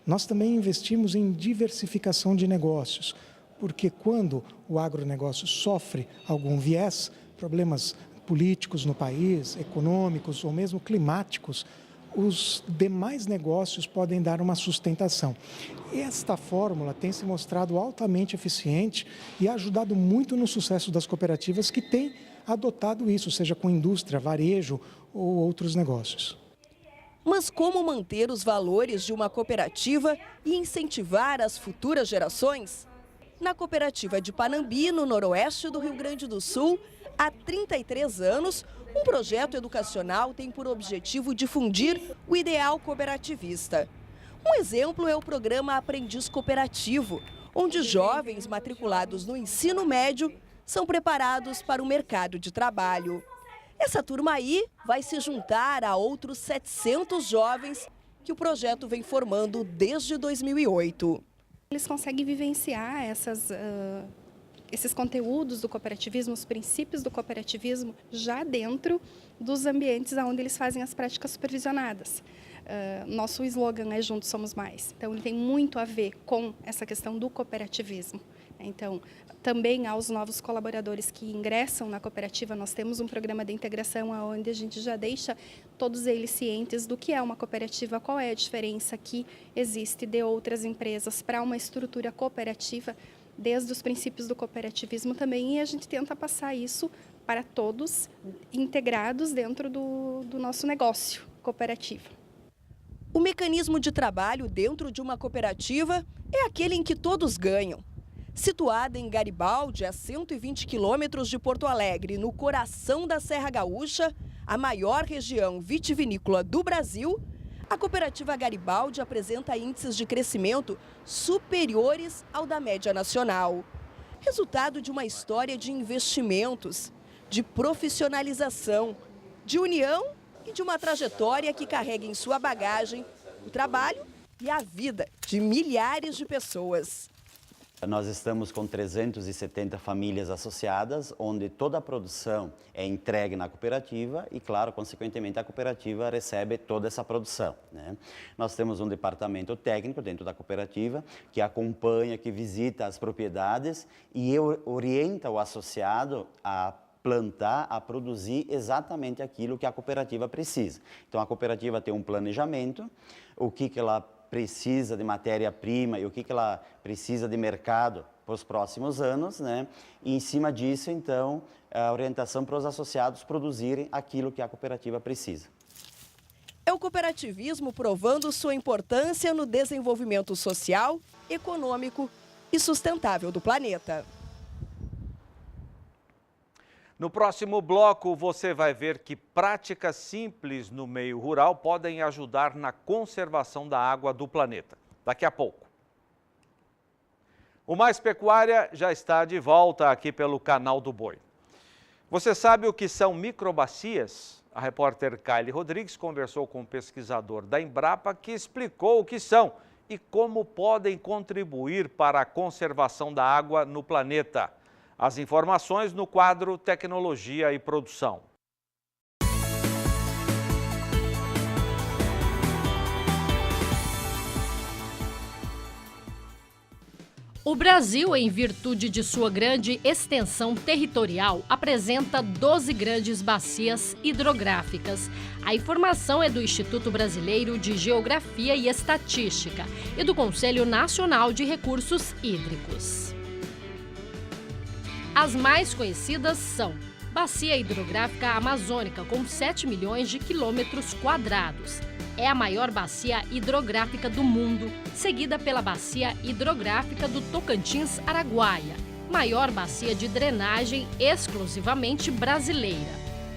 Nós também investimos em diversificação de negócios, porque quando o agronegócio sofre algum viés, problemas políticos no país, econômicos ou mesmo climáticos, os demais negócios podem dar uma sustentação. Esta fórmula tem se mostrado altamente eficiente e ajudado muito no sucesso das cooperativas que têm adotado isso, seja com indústria, varejo ou outros negócios. Mas como manter os valores de uma cooperativa e incentivar as futuras gerações? Na cooperativa de Panambi, no noroeste do Rio Grande do Sul, há 33 anos, um projeto educacional tem por objetivo difundir o ideal cooperativista. Um exemplo é o programa Aprendiz Cooperativo, onde jovens matriculados no ensino médio são preparados para o mercado de trabalho. Essa turma aí vai se juntar a outros 700 jovens que o projeto vem formando desde 2008. Eles conseguem vivenciar esses conteúdos do cooperativismo, os princípios do cooperativismo, já dentro dos ambientes onde eles fazem as práticas supervisionadas. Nosso slogan é Juntos Somos Mais. Então, ele tem muito a ver com essa questão do cooperativismo. Então, também aos novos colaboradores que ingressam na cooperativa, nós temos um programa de integração onde a gente já deixa todos eles cientes do que é uma cooperativa, qual é a diferença que existe de outras empresas para uma estrutura cooperativa, desde os princípios do cooperativismo também, e a gente tenta passar isso para todos integrados dentro do nosso negócio cooperativo. O mecanismo de trabalho dentro de uma cooperativa é aquele em que todos ganham. Situada em Garibaldi, a 120 quilômetros de Porto Alegre, no coração da Serra Gaúcha, a maior região vitivinícola do Brasil, a cooperativa Garibaldi apresenta índices de crescimento superiores ao da média nacional. Resultado de uma história de investimentos, de profissionalização, de união e de uma trajetória que carrega em sua bagagem o trabalho e a vida de milhares de pessoas. Nós estamos com 370 famílias associadas, onde toda a produção é entregue na cooperativa e, claro, consequentemente, a cooperativa recebe toda essa produção, né? Nós temos um departamento técnico dentro da cooperativa que acompanha, que visita as propriedades e orienta o associado a plantar, a produzir exatamente aquilo que a cooperativa precisa. Então, a cooperativa tem um planejamento, o que ela precisa de matéria-prima e o que ela precisa de mercado para os próximos anos, né? E em cima disso, então, a orientação para os associados produzirem aquilo que a cooperativa precisa. É o cooperativismo provando sua importância no desenvolvimento social, econômico e sustentável do planeta. No próximo bloco, você vai ver que práticas simples no meio rural podem ajudar na conservação da água do planeta. Daqui a pouco. O Mais Pecuária já está de volta aqui pelo Canal do Boi. Você sabe o que são microbacias? A repórter Kylie Rodrigues conversou com um pesquisador da Embrapa que explicou o que são e como podem contribuir para a conservação da água no planeta. As informações no quadro Tecnologia e Produção. O Brasil, em virtude de sua grande extensão territorial, apresenta 12 grandes bacias hidrográficas. A informação é do Instituto Brasileiro de Geografia e Estatística e do Conselho Nacional de Recursos Hídricos. As mais conhecidas são Bacia Hidrográfica Amazônica, com 7 milhões de quilômetros quadrados. É a maior bacia hidrográfica do mundo, seguida pela Bacia Hidrográfica do Tocantins-Araguaia, maior bacia de drenagem exclusivamente brasileira.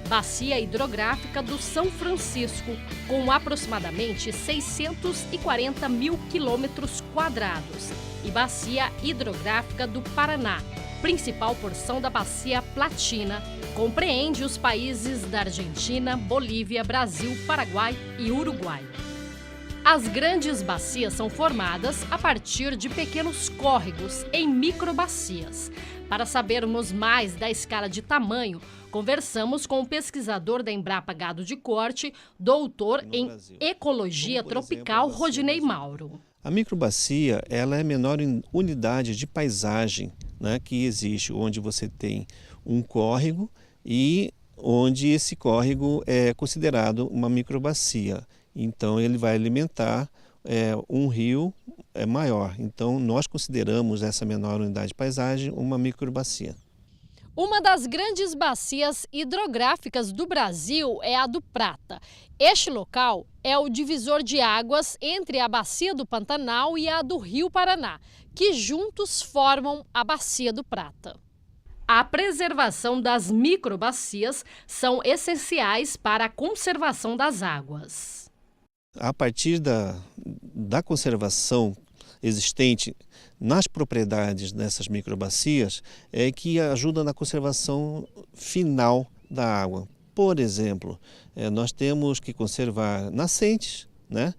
Bacia Hidrográfica do São Francisco, com aproximadamente 640 mil quilômetros quadrados. E Bacia Hidrográfica do Paraná, principal porção da Bacia Platina, compreende os países da Argentina, Bolívia, Brasil, Paraguai e Uruguai. As grandes bacias são formadas a partir de pequenos córregos em microbacias. Para sabermos mais da escala de tamanho, conversamos com o pesquisador da Embrapa Gado de Corte, doutor em Ecologia Tropical, Rodinei Mauro. A microbacia, ela é a menor unidade de paisagem, né, que existe, onde você tem um córrego e onde esse córrego é considerado uma microbacia. Então, ele vai alimentar um rio maior. Então, nós consideramos essa menor unidade de paisagem uma microbacia. Uma das grandes bacias hidrográficas do Brasil é a do Prata. Este local é o divisor de águas entre a Bacia do Pantanal e a do Rio Paraná, que juntos formam a Bacia do Prata. A preservação das microbacias são essenciais para a conservação das águas. A partir da conservação existente nas propriedades dessas microbacias é que ajuda na conservação final da água. Por exemplo, nós temos que conservar nascentes, né?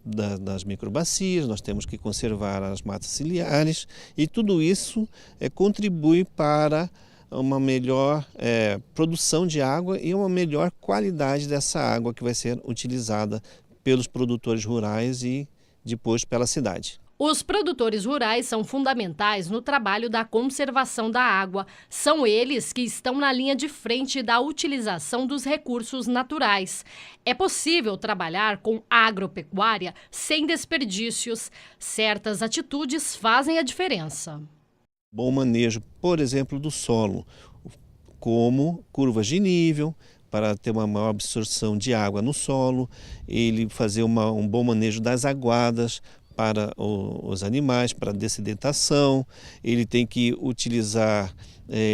das microbacias, nós temos que conservar as matas ciliares e tudo isso contribui para uma melhor produção de água e uma melhor qualidade dessa água que vai ser utilizada pelos produtores rurais e depois pela cidade. Os produtores rurais são fundamentais no trabalho da conservação da água. São eles que estão na linha de frente da utilização dos recursos naturais. É possível trabalhar com agropecuária sem desperdícios. Certas atitudes fazem a diferença. Bom manejo, por exemplo, do solo, como curvas de nível, para ter uma maior absorção de água no solo, ele fazer um bom manejo das aguadas para os animais, para a dessedentação, ele tem que utilizar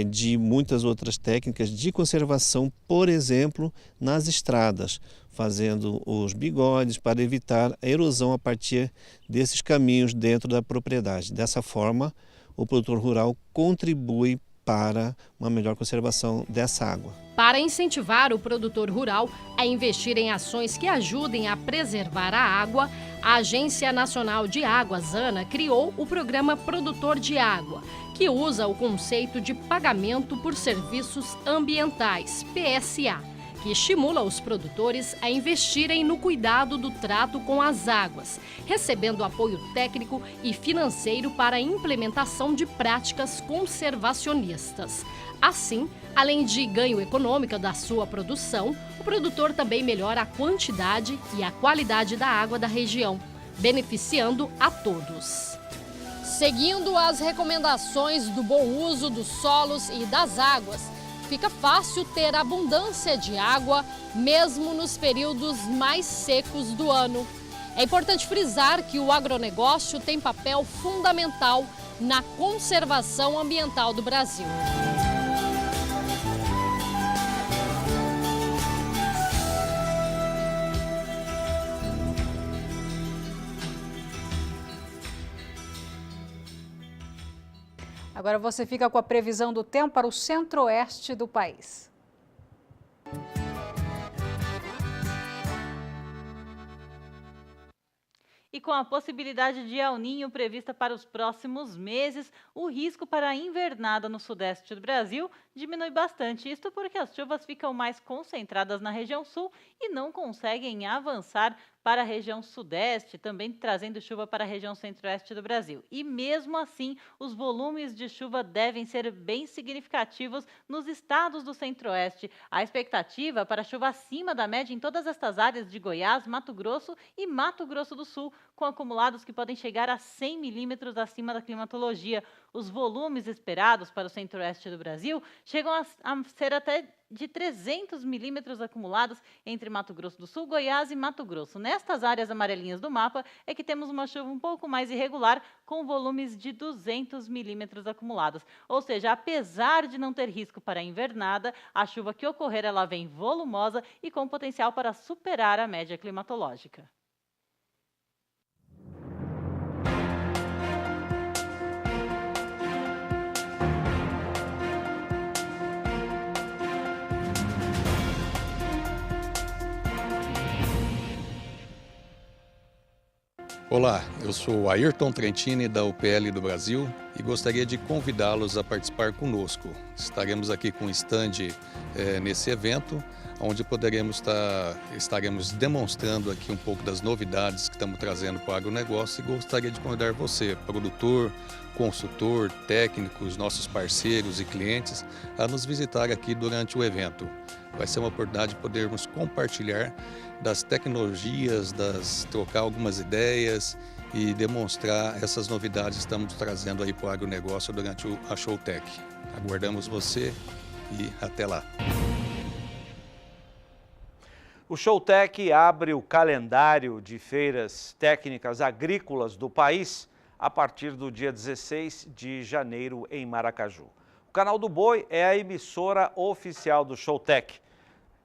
de muitas outras técnicas de conservação, por exemplo, nas estradas, fazendo os bigodes para evitar a erosão a partir desses caminhos dentro da propriedade. Dessa forma, o produtor rural contribui para uma melhor conservação dessa água. Para incentivar o produtor rural a investir em ações que ajudem a preservar a água, a Agência Nacional de Águas, ANA, criou o Programa Produtor de Água, que usa o conceito de pagamento por serviços ambientais, PSA, que estimula os produtores a investirem no cuidado do trato com as águas, recebendo apoio técnico e financeiro para a implementação de práticas conservacionistas. Assim, além de ganho econômico da sua produção, o produtor também melhora a quantidade e a qualidade da água da região, beneficiando a todos. Seguindo as recomendações do bom uso dos solos e das águas, fica fácil ter abundância de água, mesmo nos períodos mais secos do ano. É importante frisar que o agronegócio tem papel fundamental na conservação ambiental do Brasil. Agora você fica com a previsão do tempo para o centro-oeste do país. E com a possibilidade de El Niño prevista para os próximos meses, o risco para a invernada no sudeste do Brasil diminui bastante. Isto porque as chuvas ficam mais concentradas na região sul e não conseguem avançar para a região sudeste, também trazendo chuva para a região centro-oeste do Brasil. E mesmo assim, os volumes de chuva devem ser bem significativos nos estados do centro-oeste. A expectativa para chuva acima da média em todas estas áreas de Goiás, Mato Grosso e Mato Grosso do Sul, com acumulados que podem chegar a 100 milímetros acima da climatologia. Os volumes esperados para o centro-oeste do Brasil chegam a ser até de 300 milímetros acumulados entre Mato Grosso do Sul, Goiás e Mato Grosso. Nestas áreas amarelinhas do mapa é que temos uma chuva um pouco mais irregular, com volumes de 200 milímetros acumulados. Ou seja, apesar de não ter risco para a invernada, a chuva que ocorrer ela vem volumosa e com potencial para superar a média climatológica. Olá, eu sou Ayrton Trentini da UPL do Brasil e gostaria de convidá-los a participar conosco. Estaremos aqui com um stand nesse evento, onde estaremos demonstrando aqui um pouco das novidades que estamos trazendo para o agronegócio e gostaria de convidar você, produtor, consultor, técnicos, nossos parceiros e clientes, a nos visitar aqui durante o evento. Vai ser uma oportunidade de podermos compartilhar das tecnologias, trocar algumas ideias e demonstrar essas novidades que estamos trazendo aí para o agronegócio durante a Showtech. Aguardamos você e até lá. O Showtech abre o calendário de feiras técnicas agrícolas do país a partir do dia 16 de janeiro em Maracaju. O Canal do Boi é a emissora oficial do Showtech.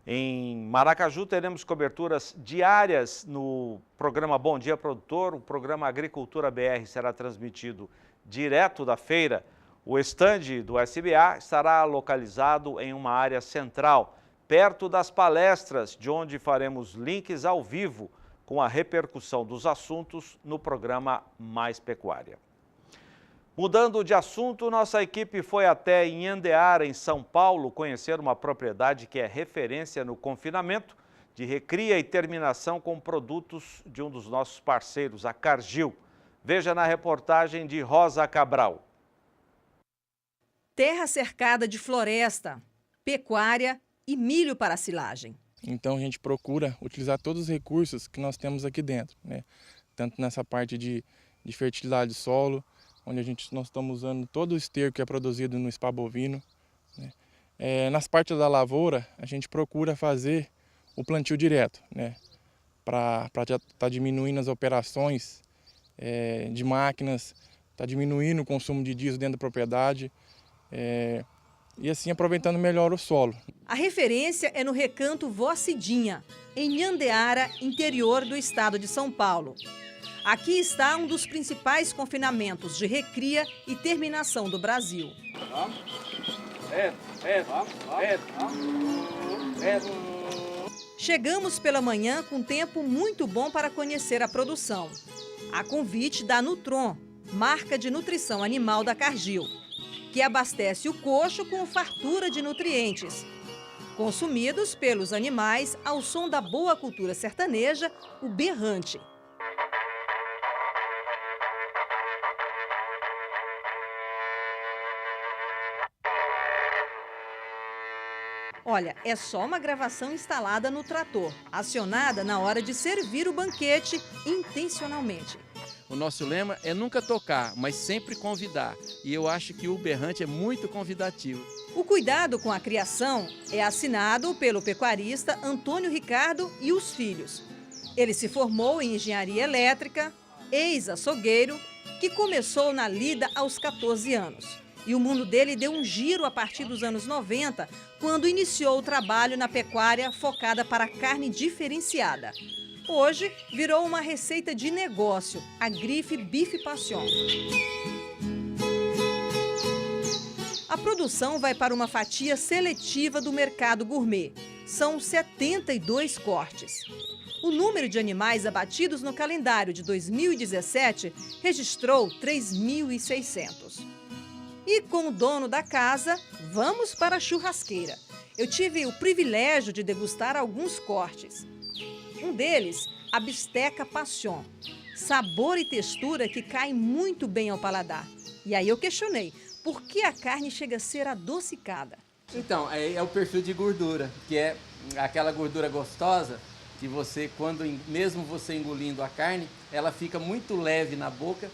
Em Maracaju teremos coberturas diárias no programa Bom Dia Produtor. O programa Agricultura BR será transmitido direto da feira. O estande do SBA estará localizado em uma área central, perto das palestras, de onde faremos links ao vivo com a repercussão dos assuntos no programa Mais Pecuária. Mudando de assunto, nossa equipe foi até Inhandeara, em São Paulo, conhecer uma propriedade que é referência no confinamento, de recria e terminação com produtos de um dos nossos parceiros, a Cargill. Veja na reportagem de Rosa Cabral. Terra cercada de floresta, pecuária e milho para silagem. Então a gente procura utilizar todos os recursos que nós temos aqui dentro, né? Tanto nessa parte de fertilidade de solo, onde nós estamos usando todo o esterco que é produzido no spa bovino, né? Nas partes da lavoura, a gente procura fazer o plantio direto, né? Para estar diminuindo as operações de máquinas, está diminuindo o consumo de diesel dentro da propriedade e assim aproveitando melhor o solo. A referência é no Recanto Vó Cidinha, em Inhandeara, interior do estado de São Paulo. Aqui está um dos principais confinamentos de recria e terminação do Brasil. Chegamos pela manhã com tempo muito bom para conhecer a produção. A convite da Nutron, marca de nutrição animal da Cargill, que abastece o coxo com fartura de nutrientes, consumidos pelos animais ao som da boa cultura sertaneja, o berrante. Olha, é só uma gravação instalada no trator, acionada na hora de servir o banquete intencionalmente. O nosso lema é nunca tocar, mas sempre convidar. E eu acho que o berrante é muito convidativo. O cuidado com a criação é assinado pelo pecuarista Antônio Ricardo e os filhos. Ele se formou em engenharia elétrica, ex-açougueiro, que começou na lida aos 14 anos. E o mundo dele deu um giro a partir dos anos 90, quando iniciou o trabalho na pecuária focada para a carne diferenciada. Hoje, virou uma receita de negócio, a grife Bife Passion. A produção vai para uma fatia seletiva do mercado gourmet. São 72 cortes. O número de animais abatidos no calendário de 2017 registrou 3.600. E com o dono da casa, vamos para a churrasqueira. Eu tive o privilégio de degustar alguns cortes. Um deles, a bisteca Passion. Sabor e textura que caem muito bem ao paladar. E aí eu questionei, por que a carne chega a ser adocicada? Então, é o perfil de gordura, que é aquela gordura gostosa que você, mesmo você engolindo a carne, ela fica muito leve na boca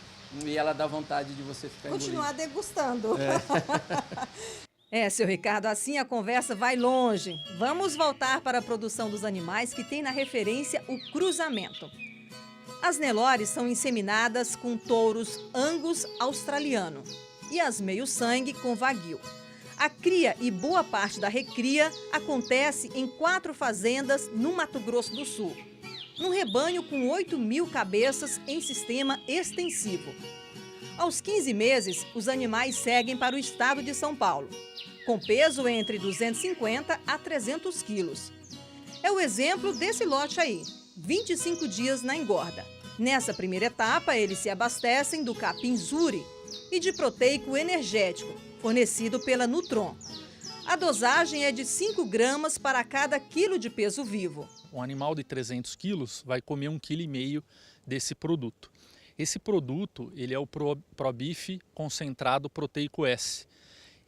e ela dá vontade de você ficar continuar degustando. É. Seu Ricardo, assim a conversa vai longe. Vamos voltar para a produção dos animais que tem na referência o cruzamento. As Nelores são inseminadas com touros Angus australiano e as meio-sangue com Wagyu. A cria e boa parte da recria acontece em 4 fazendas no Mato Grosso do Sul. Num rebanho com 8.000 cabeças em sistema extensivo. Aos 15 meses, os animais seguem para o estado de São Paulo, com peso entre 250 a 300 quilos. É o exemplo desse lote aí, 25 dias na engorda. Nessa primeira etapa, eles se abastecem do capim Zuri e de proteico energético, fornecido pela Nutron. A dosagem é de 5 gramas para cada quilo de peso vivo. Um animal de 300 quilos vai comer 1,5 kg desse produto. Esse produto ele é o ProBeef concentrado proteico S.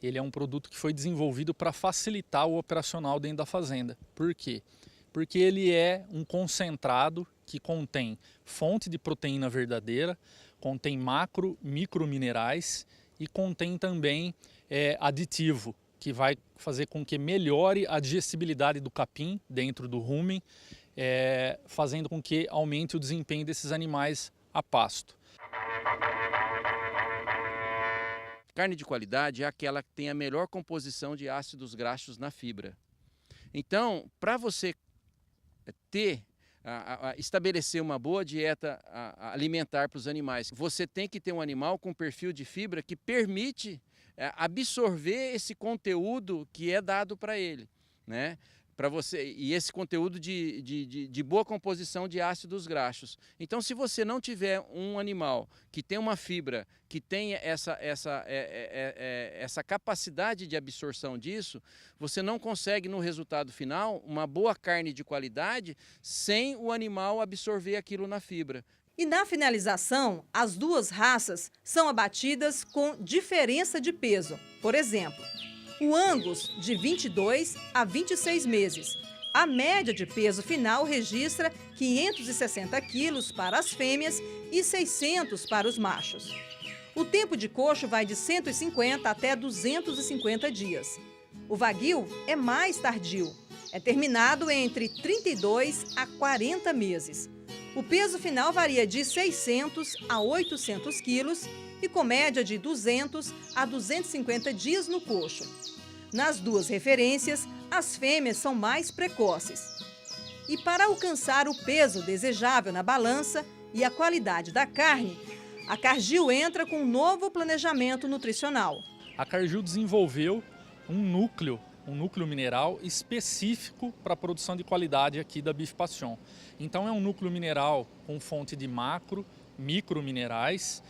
Ele é um produto que foi desenvolvido para facilitar o operacional dentro da fazenda. Por quê? Porque ele é um concentrado que contém fonte de proteína verdadeira, contém macro, micro minerais e contém também aditivo, que vai fazer com que melhore a digestibilidade do capim dentro do rumen, fazendo com que aumente o desempenho desses animais a pasto. Carne de qualidade é aquela que tem a melhor composição de ácidos graxos na fibra. Então, para você estabelecer uma boa dieta alimentar para os animais, você tem que ter um animal com perfil de fibra que permite absorver esse conteúdo que é dado para ele, né? e esse conteúdo de boa composição de ácidos graxos. Então, se você não tiver um animal que tem uma fibra, que tenha essa capacidade de absorção disso, você não consegue, no resultado final, uma boa carne de qualidade sem o animal absorver aquilo na fibra. E na finalização, as duas raças são abatidas com diferença de peso. Por exemplo, o Angus, de 22 a 26 meses. A média de peso final registra 560 quilos para as fêmeas e 600 para os machos. O tempo de coxo vai de 150 até 250 dias. O Wagyu é mais tardio. É terminado entre 32 a 40 meses. O peso final varia de 600 a 800 quilos e com média de 200 a 250 dias no coxo. Nas duas referências, as fêmeas são mais precoces. E para alcançar o peso desejável na balança e a qualidade da carne, a Cargill entra com um novo planejamento nutricional. A Cargill desenvolveu um núcleo mineral específico para a produção de qualidade aqui da Beef Passion. Então é um núcleo mineral com fonte de micro minerais,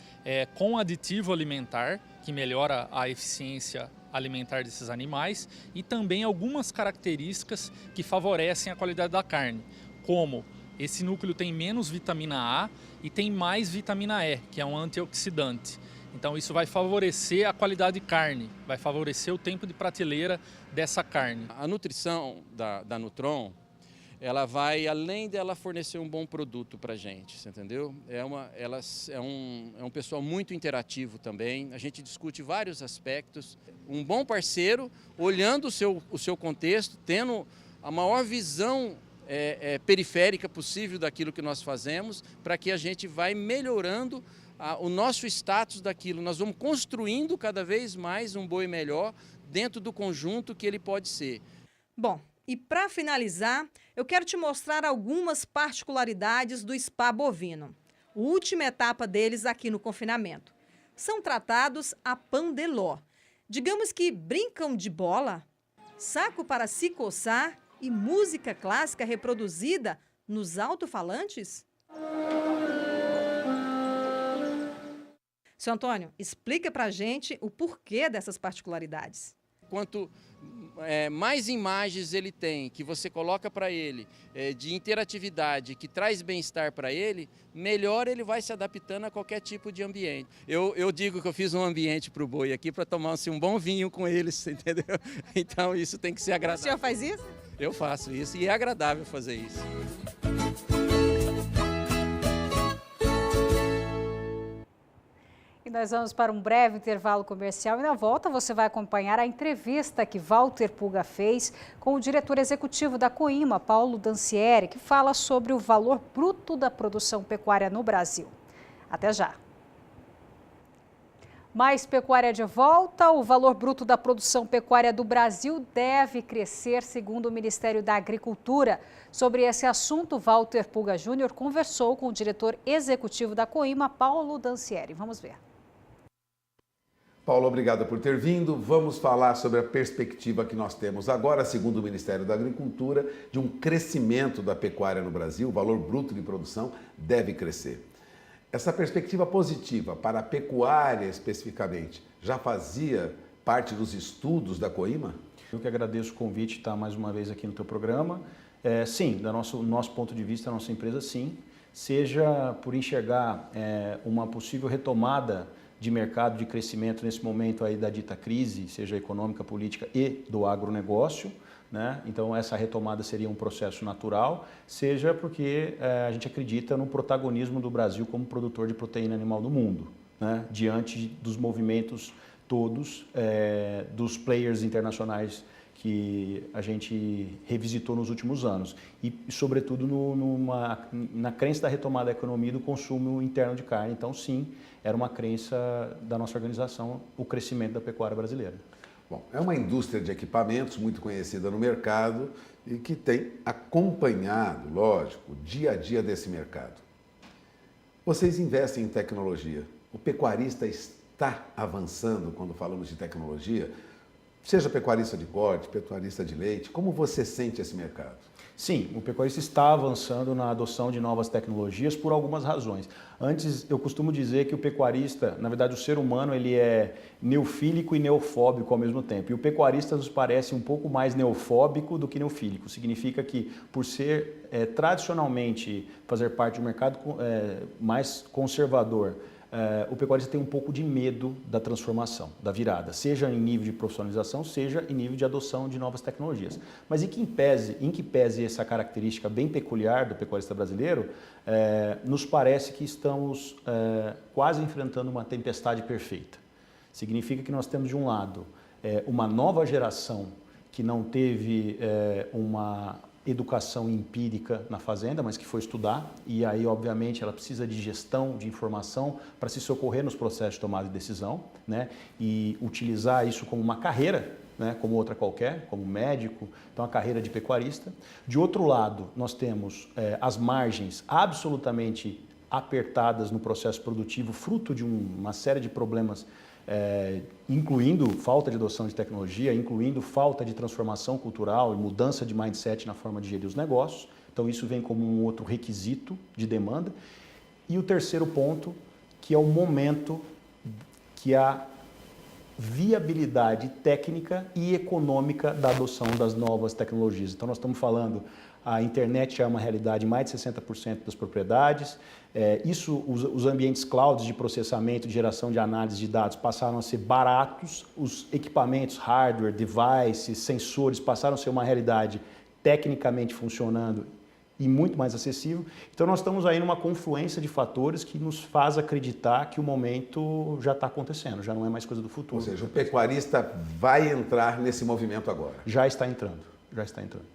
com aditivo alimentar, que melhora a eficiência alimentar desses animais, e também algumas características que favorecem a qualidade da carne, como esse núcleo tem menos vitamina A e tem mais vitamina E, que é um antioxidante. Então isso vai favorecer a qualidade de carne, vai favorecer o tempo de prateleira dessa carne. A nutrição da Nutron, ela vai, além dela fornecer um bom produto para a gente, você entendeu? É um pessoal muito interativo também, a gente discute vários aspectos. Um bom parceiro, olhando o seu contexto, tendo a maior visão periférica possível daquilo que nós fazemos, para que a gente vai melhorando o nosso status daquilo. Nós vamos construindo cada vez mais um boi melhor dentro do conjunto que ele pode ser. Bom, e para finalizar, eu quero te mostrar algumas particularidades do spa bovino. Última etapa deles aqui no confinamento. São tratados a pandeló. Digamos que brincam de bola, saco para se coçar e música clássica reproduzida nos alto-falantes? Seu Antônio, explica pra gente o porquê dessas particularidades. Quanto mais imagens ele tem, que você coloca para ele, de interatividade, que traz bem-estar para ele, melhor ele vai se adaptando a qualquer tipo de ambiente. Eu digo que eu fiz um ambiente para o boi aqui para tomar um bom vinho com eles, entendeu? Então isso tem que ser agradável. O senhor faz isso? Eu faço isso e é agradável fazer isso. E nós vamos para um breve intervalo comercial e na volta você vai acompanhar a entrevista que Walter Puga fez com o diretor executivo da Coima, Paulo Dancieri, que fala sobre o valor bruto da produção pecuária no Brasil. Até já! Mais pecuária de volta, o valor bruto da produção pecuária do Brasil deve crescer, segundo o Ministério da Agricultura. Sobre esse assunto, Walter Puga Júnior conversou com o diretor executivo da Coima, Paulo Dancieri. Vamos ver. Paulo, obrigado por ter vindo. Vamos falar sobre a perspectiva que nós temos agora, segundo o Ministério da Agricultura, de um crescimento da pecuária no Brasil. O valor bruto de produção deve crescer. Essa perspectiva positiva para a pecuária especificamente já fazia parte dos estudos da Coima? Eu que agradeço o convite de estar mais uma vez aqui no teu programa. Sim, do nosso ponto de vista, da nossa empresa, sim. Seja por enxergar uma possível retomada de mercado, de crescimento nesse momento aí da dita crise, seja econômica, política e do agronegócio, né? Então essa retomada seria um processo natural, seja porque a gente acredita no protagonismo do Brasil como produtor de proteína animal do mundo, né? Diante dos movimentos todos dos players internacionais que a gente revisitou nos últimos anos e sobretudo na crença da retomada da economia e do consumo interno de carne. Então sim, era uma crença da nossa organização o crescimento da pecuária brasileira. Bom, é uma indústria de equipamentos muito conhecida no mercado e que tem acompanhado, lógico, o dia a dia desse mercado. Vocês investem em tecnologia. O pecuarista está avançando quando falamos de tecnologia. Seja pecuarista de corte, pecuarista de leite, como você sente esse mercado? Sim, o pecuarista está avançando na adoção de novas tecnologias por algumas razões. Antes, eu costumo dizer que o pecuarista, na verdade o ser humano, ele é neofílico e neofóbico ao mesmo tempo. E o pecuarista nos parece um pouco mais neofóbico do que neofílico. Significa que, por ser tradicionalmente fazer parte de um mercado mais conservador, o pecuarista tem um pouco de medo da transformação, da virada, seja em nível de profissionalização, seja em nível de adoção de novas tecnologias. Mas em que pese essa característica bem peculiar do pecuarista brasileiro, nos parece que estamos quase enfrentando uma tempestade perfeita. Significa que nós temos, de um lado, uma nova geração que não teve uma educação empírica na fazenda, mas que foi estudar, e aí, obviamente, ela precisa de gestão, de informação para se socorrer nos processos de tomada de decisão, né? E utilizar isso como uma carreira, né? Como outra qualquer, como médico, então a carreira de pecuarista. De outro lado, nós temos as margens absolutamente apertadas no processo produtivo, fruto de uma série de problemas, incluindo falta de adoção de tecnologia, incluindo falta de transformação cultural e mudança de mindset na forma de gerir os negócios. Então isso vem como um outro requisito de demanda. E o terceiro ponto, que é o momento que a viabilidade técnica e econômica da adoção das novas tecnologias. Então nós estamos falando, a internet já é uma realidade em mais de 60% das propriedades. Os ambientes clouds de processamento, de geração de análise de dados passaram a ser baratos, os equipamentos, hardware, devices, sensores passaram a ser uma realidade tecnicamente funcionando e muito mais acessível. Então nós estamos aí numa confluência de fatores que nos faz acreditar que o momento já está acontecendo, já não é mais coisa do futuro. Ou seja, o pecuarista vai entrar nesse movimento agora. Já está entrando, já está entrando.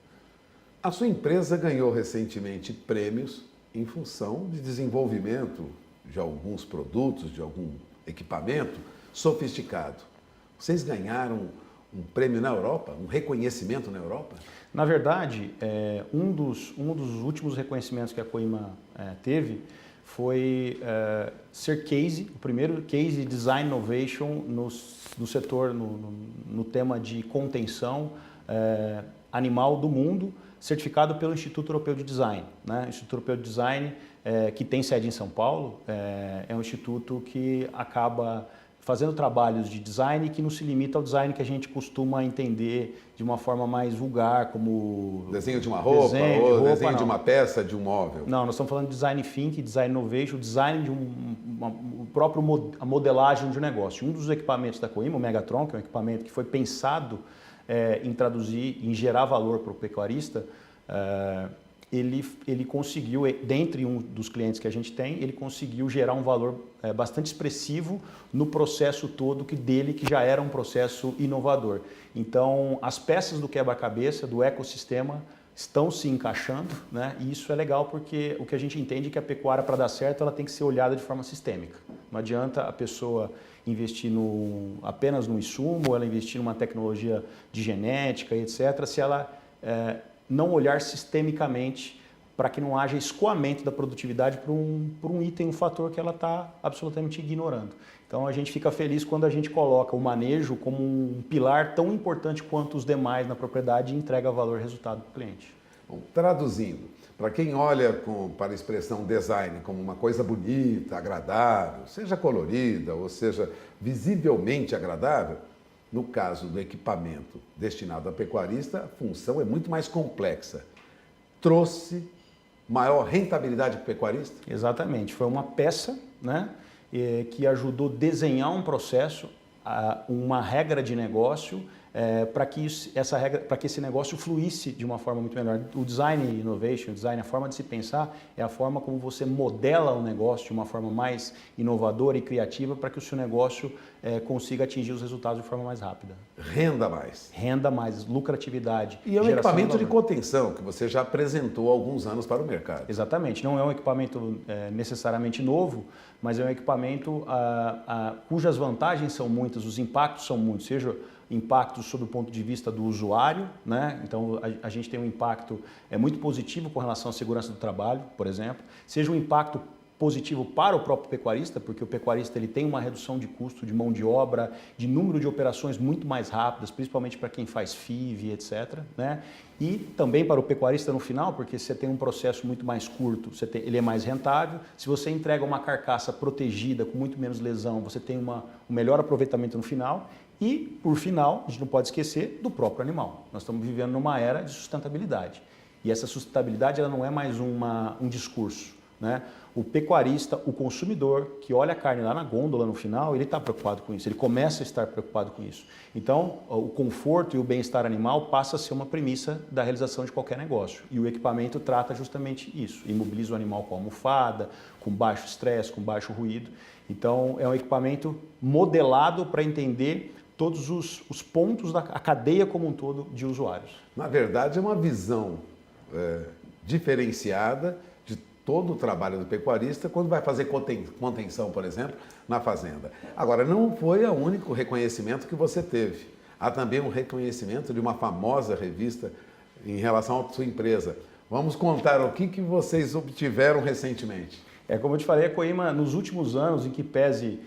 A sua empresa ganhou recentemente prêmios em função de desenvolvimento de alguns produtos, de algum equipamento sofisticado. Vocês ganharam um prêmio na Europa, um reconhecimento na Europa? Na verdade, um dos últimos reconhecimentos que a Coima teve foi ser case, o primeiro case Design Innovation no setor, no tema de contenção animal do mundo, certificado pelo Instituto Europeu de Design, né? O Instituto Europeu de Design, que tem sede em São Paulo, é um instituto que acaba fazendo trabalhos de design que não se limita ao design que a gente costuma entender de uma forma mais vulgar, como desenho de uma roupa, ou desenho de uma peça, de um móvel. Não, nós estamos falando de design thinking, design innovation, design de a modelagem de um negócio. Um dos equipamentos da Coima, o Megatron, que é um equipamento que foi pensado em traduzir, em gerar valor para o pecuarista, ele conseguiu, dentre um dos clientes que a gente tem, ele conseguiu gerar um valor bastante expressivo no processo todo que já era um processo inovador. Então, as peças do quebra-cabeça, do ecossistema, estão se encaixando, né? E isso é legal porque o que a gente entende é que a pecuária, para dar certo, ela tem que ser olhada de forma sistêmica. Não adianta a pessoa investir apenas no insumo, ela investir numa tecnologia de genética, etc., se ela não olhar sistemicamente para que não haja escoamento da produtividade por um item, um fator que ela está absolutamente ignorando. Então a gente fica feliz quando a gente coloca o manejo como um pilar tão importante quanto os demais na propriedade e entrega valor e resultado para o cliente. Bom, traduzindo, para quem olha para a expressão design como uma coisa bonita, agradável, seja colorida ou seja visivelmente agradável, no caso do equipamento destinado a pecuarista, a função é muito mais complexa. Trouxe maior rentabilidade para o pecuarista? Exatamente. Foi uma peça, né, que ajudou a desenhar um processo, uma regra de negócio, para que esse negócio fluísse de uma forma muito melhor. O design innovation, o design, a forma de se pensar, é a forma como você modela o negócio de uma forma mais inovadora e criativa para que o seu negócio consiga atingir os resultados de forma mais rápida. Renda mais. Renda mais, lucratividade. E é um equipamento de contenção que você já apresentou há alguns anos para o mercado. Exatamente. Não é um equipamento necessariamente novo, mas é um equipamento cujas vantagens são muitas, os impactos são muitos, seja impactos sob o ponto de vista do usuário, né? Então a gente tem um impacto muito positivo com relação à segurança do trabalho, por exemplo, seja um impacto positivo para o próprio pecuarista, porque o pecuarista ele tem uma redução de custo de mão de obra, de número de operações muito mais rápidas, principalmente para quem faz FIV, etc. Né? E também para o pecuarista no final, porque você tem um processo muito mais curto, ele é mais rentável. Se você entrega uma carcaça protegida, com muito menos lesão, você tem um melhor aproveitamento no final. E, por final, a gente não pode esquecer do próprio animal. Nós estamos vivendo numa era de sustentabilidade. E essa sustentabilidade ela não é mais um discurso. Né? O pecuarista, o consumidor que olha a carne lá na gôndola no final, ele está preocupado com isso, ele começa a estar preocupado com isso. Então, o conforto e o bem-estar animal passa a ser uma premissa da realização de qualquer negócio. E o equipamento trata justamente isso, imobiliza o animal com almofada, com baixo estresse, com baixo ruído. Então, é um equipamento modelado para entender todos os pontos da cadeia como um todo de usuários. Na verdade, é uma visão diferenciada de todo o trabalho do pecuarista quando vai fazer contenção, por exemplo, na fazenda. Agora, não foi o único reconhecimento que você teve. Há também um reconhecimento de uma famosa revista em relação à sua empresa. Vamos contar o que vocês obtiveram recentemente. Como eu te falei, a Coima, nos últimos anos, em que pese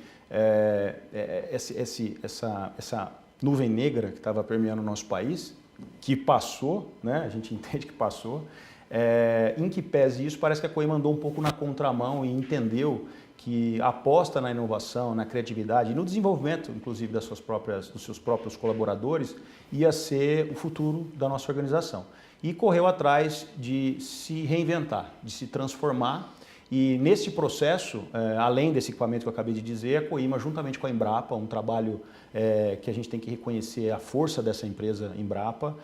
essa nuvem negra que estava permeando o nosso país, que passou, né? A gente entende que passou, em que pese isso, parece que a Coima andou um pouco na contramão e entendeu que a aposta na inovação, na criatividade e no desenvolvimento, inclusive, dos seus próprios colaboradores, ia ser o futuro da nossa organização. E correu atrás de se reinventar, de se transformar. E nesse processo, além desse equipamento que eu acabei de dizer, a Coima, juntamente com a Embrapa, um trabalho que a gente tem que reconhecer a força dessa empresa Embrapa,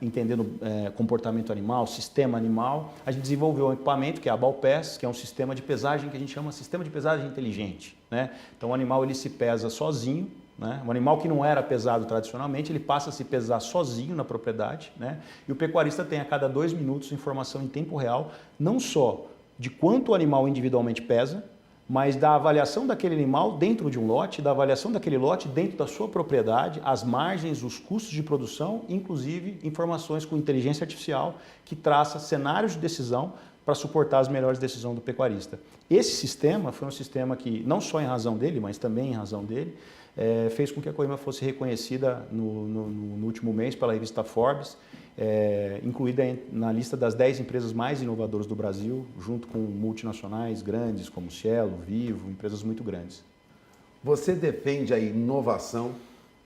entendendo comportamento animal, sistema animal, a gente desenvolveu um equipamento que é a Balpes, que é um sistema de pesagem que a gente chama sistema de pesagem inteligente. Né? Então o animal ele se pesa sozinho. Né? Um animal que não era pesado tradicionalmente, ele passa a se pesar sozinho na propriedade. Né? E o pecuarista tem a cada 2 minutos informação em tempo real, não só de quanto o animal individualmente pesa, mas da avaliação daquele animal dentro de um lote, da avaliação daquele lote dentro da sua propriedade, as margens, os custos de produção, inclusive informações com inteligência artificial que traça cenários de decisão para suportar as melhores decisões do pecuarista. Esse sistema foi um sistema que, não só em razão dele, mas também em razão dele, fez com que a Coima fosse reconhecida no último mês pela revista Forbes, incluída na lista das 10 empresas mais inovadoras do Brasil, junto com multinacionais grandes como Cielo, Vivo, empresas muito grandes. Você defende a inovação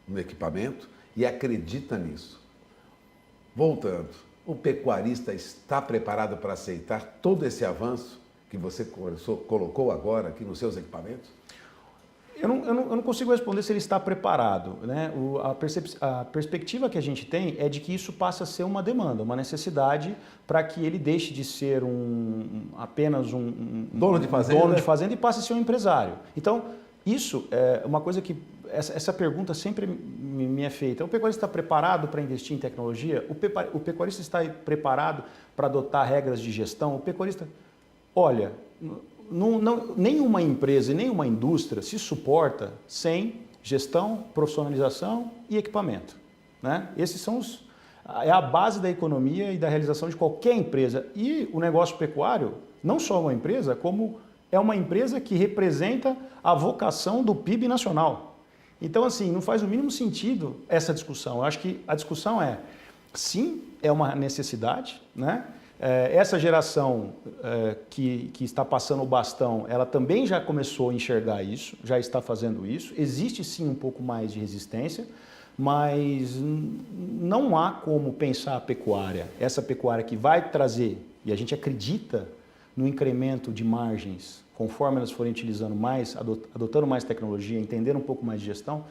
no equipamento e acredita nisso. Voltando, o pecuarista está preparado para aceitar todo esse avanço que você colocou agora aqui nos seus equipamentos? Eu não consigo responder se ele está preparado. Né? A perspectiva que a gente tem é de que isso passa a ser uma demanda, uma necessidade para que ele deixe de ser apenas um dono de fazenda e passe a ser um empresário. Então, isso é uma coisa que essa pergunta sempre me é feita. O pecuarista está preparado para investir em tecnologia? O pecuarista está preparado para adotar regras de gestão? O pecuarista, olha... nenhuma empresa e nenhuma indústria se suporta sem gestão, profissionalização e equipamento. Né? Esses é a base da economia e da realização de qualquer empresa. E o negócio pecuário, não só uma empresa, como é uma empresa que representa a vocação do PIB nacional. Então, assim, não faz o mínimo sentido essa discussão. Eu acho que a discussão sim, é uma necessidade, né? Essa geração que está passando o bastão, ela também já começou a enxergar isso, já está fazendo isso. Existe sim um pouco mais de resistência, mas não há como pensar a pecuária, essa pecuária que vai trazer, e a gente acredita no incremento de margens, conforme elas forem utilizando mais, adotando mais tecnologia, entendendo um pouco mais de gestão,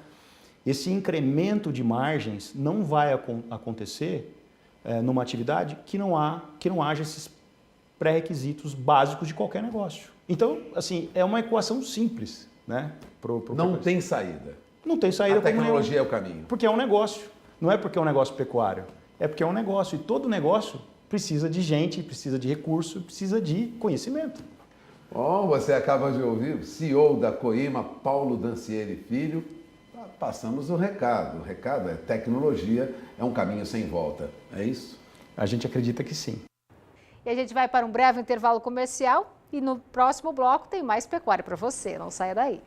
esse incremento de margens não vai acontecer numa atividade que não haja esses pré-requisitos básicos de qualquer negócio. Então, assim, é uma equação simples, né? Não tem saída. Não tem saída. A tecnologia é o caminho. Porque é um negócio. Não é porque é um negócio pecuário. É porque é um negócio. E todo negócio precisa de gente, precisa de recurso, precisa de conhecimento. Bom, você acaba de ouvir o CEO da Coima, Paulo Dancieri Filho. Passamos o recado. O recado é tecnologia, é um caminho sem volta. É isso? A gente acredita que sim. E a gente vai para um breve intervalo comercial E no próximo bloco tem mais pecuária para você, não saia daí.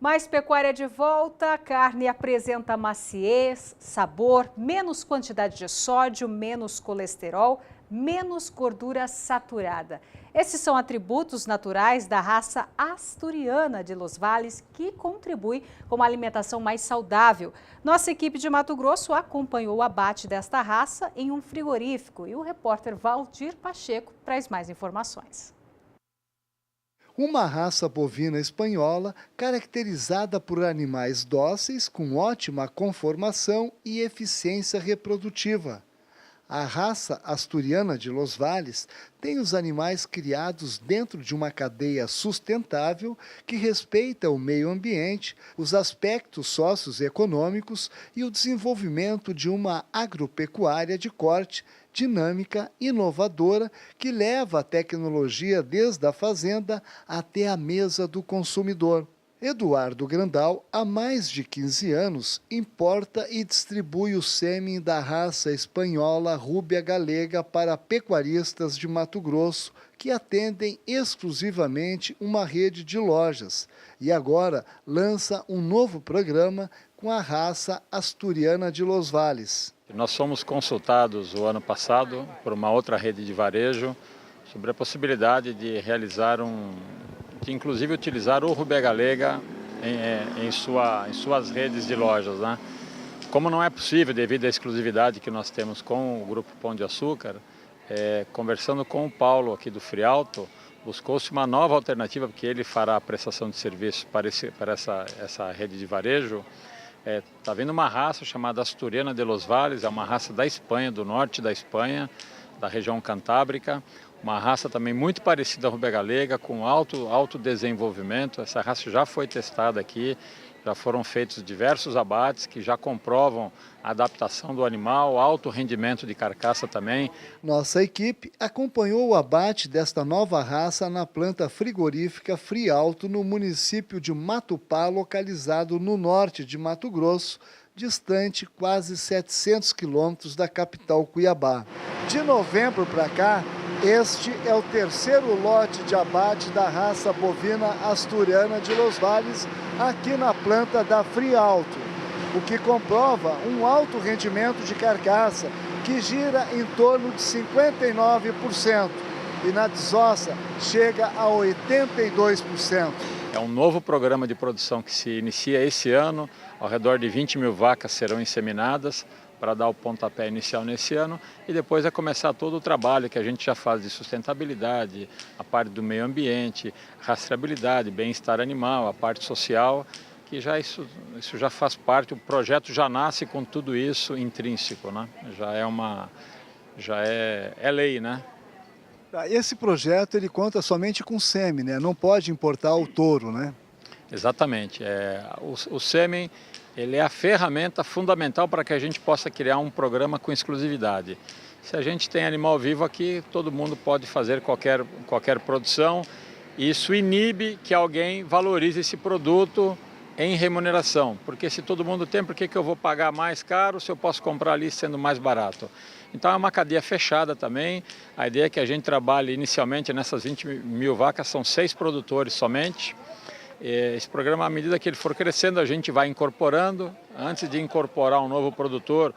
Mais pecuária de volta, a carne apresenta maciez, sabor, menos quantidade de sódio, menos colesterol, menos gordura saturada. Esses são atributos naturais da raça asturiana de Los Valles, que contribui com uma alimentação mais saudável. Nossa equipe de Mato Grosso acompanhou o abate desta raça em um frigorífico e o repórter Valdir Pacheco traz mais informações. Uma raça bovina espanhola caracterizada por animais dóceis com ótima conformação e eficiência reprodutiva. A raça asturiana de Los Valles tem os animais criados dentro de uma cadeia sustentável que respeita o meio ambiente, os aspectos socioeconômicos e o desenvolvimento de uma agropecuária de corte dinâmica, inovadora, que leva a tecnologia desde a fazenda até a mesa do consumidor. Eduardo Grandal, há mais de 15 anos, importa e distribui o sêmen da raça espanhola Rúbia Galega para pecuaristas de Mato Grosso, que atendem exclusivamente uma rede de lojas. E agora lança um novo programa com a raça asturiana de Los Valles. Nós fomos consultados o ano passado por uma outra rede de varejo sobre a possibilidade de realizar de inclusive utilizar o Rúbia Galega em suas redes de lojas, né? Como não é possível devido à exclusividade que nós temos com o Grupo Pão de Açúcar, conversando com o Paulo aqui do Frialto, buscou-se uma nova alternativa, porque ele fará a prestação de serviço para essa rede de varejo. Está vindo uma raça chamada Asturiana de Los Valles, é uma raça da Espanha, do norte da Espanha, da região cantábrica. Uma raça também muito parecida à Rúbia Galega, com alto desenvolvimento. Essa raça já foi testada aqui, já foram feitos diversos abates que já comprovam a adaptação do animal, alto rendimento de carcaça também. Nossa equipe acompanhou o abate desta nova raça na planta frigorífica Frialto, no município de Matupá, localizado no norte de Mato Grosso, distante quase 700 quilômetros da capital Cuiabá. De novembro para cá, este é o terceiro lote de abate da raça bovina asturiana de Los Valles aqui na planta da Frialto, o que comprova um alto rendimento de carcaça que gira em torno de 59% e na desossa chega a 82%. É um novo programa de produção que se inicia esse ano, ao redor de 20 mil vacas serão inseminadas para dar o pontapé inicial nesse ano e depois é começar todo o trabalho que a gente já faz de sustentabilidade, a parte do meio ambiente, rastreabilidade, bem-estar animal, a parte social, que já isso já faz parte, o projeto já nasce com tudo isso intrínseco, né? Já é lei, né? Esse projeto ele conta somente com sêmen, né? Não pode importar o touro, né? Exatamente. O sêmen ele é a ferramenta fundamental para que a gente possa criar um programa com exclusividade. Se a gente tem animal vivo aqui, todo mundo pode fazer qualquer produção. E isso inibe que alguém valorize esse produto em remuneração. Porque se todo mundo tem, por que eu vou pagar mais caro se eu posso comprar ali sendo mais barato? Então é uma cadeia fechada também. A ideia é que a gente trabalhe inicialmente nessas 20 mil vacas, são 6 produtores somente. Esse programa, à medida que ele for crescendo, a gente vai incorporando. Antes de incorporar um novo produtor,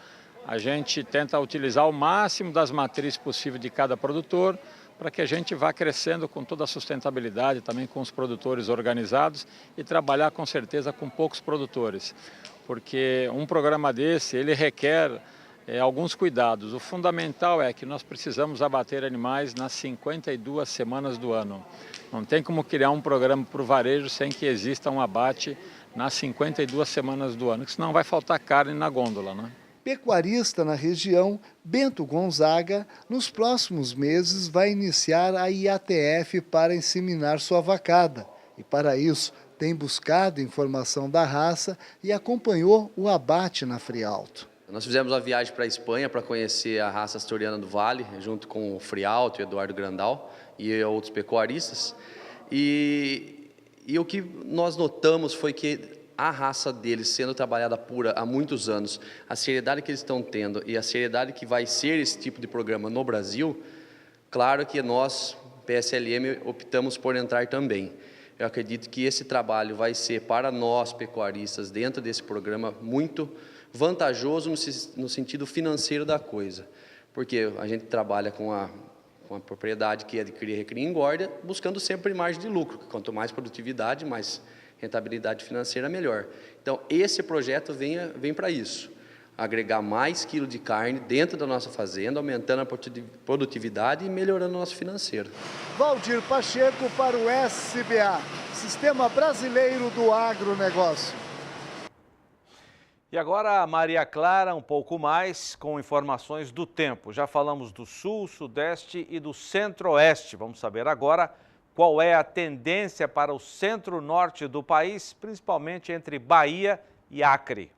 a gente tenta utilizar o máximo das matrizes possíveis de cada produtor para que a gente vá crescendo com toda a sustentabilidade, também com os produtores organizados e trabalhar com certeza com poucos produtores. Porque um programa desse, ele requer alguns cuidados. O fundamental é que nós precisamos abater animais nas 52 semanas do ano. Não tem como criar um programa para o varejo sem que exista um abate nas 52 semanas do ano, que senão vai faltar carne na gôndola, né? Pecuarista na região, Bento Gonzaga, nos próximos meses vai iniciar a IATF para inseminar sua vacada. E para isso, tem buscado informação da raça e acompanhou o abate na Frialto. Nós fizemos uma viagem para a Espanha para conhecer a raça asturiana do Vale, junto com o Frialto e Eduardo Grandal e outros pecuaristas. E o que nós notamos foi que a raça deles, sendo trabalhada pura há muitos anos, a seriedade que eles estão tendo e a seriedade que vai ser esse tipo de programa no Brasil, claro que nós, PSLM optamos por entrar também. Eu acredito que esse trabalho vai ser, para nós pecuaristas, dentro desse programa, muito vantajoso no sentido financeiro da coisa. Porque a gente trabalha com a propriedade que adquire, recria e engorda, buscando sempre margem de lucro. Quanto mais produtividade, mais rentabilidade financeira, melhor. Então, esse projeto vem para isso. Agregar mais quilo de carne dentro da nossa fazenda, aumentando a produtividade e melhorando o nosso financeiro. Valdir Pacheco para o SBA, Sistema Brasileiro do Agronegócio. E agora a Maria Clara, um pouco mais, com informações do tempo. Já falamos do sul, sudeste e do centro-oeste. Vamos saber agora qual é a tendência para o centro-norte do país, principalmente entre Bahia e Acre.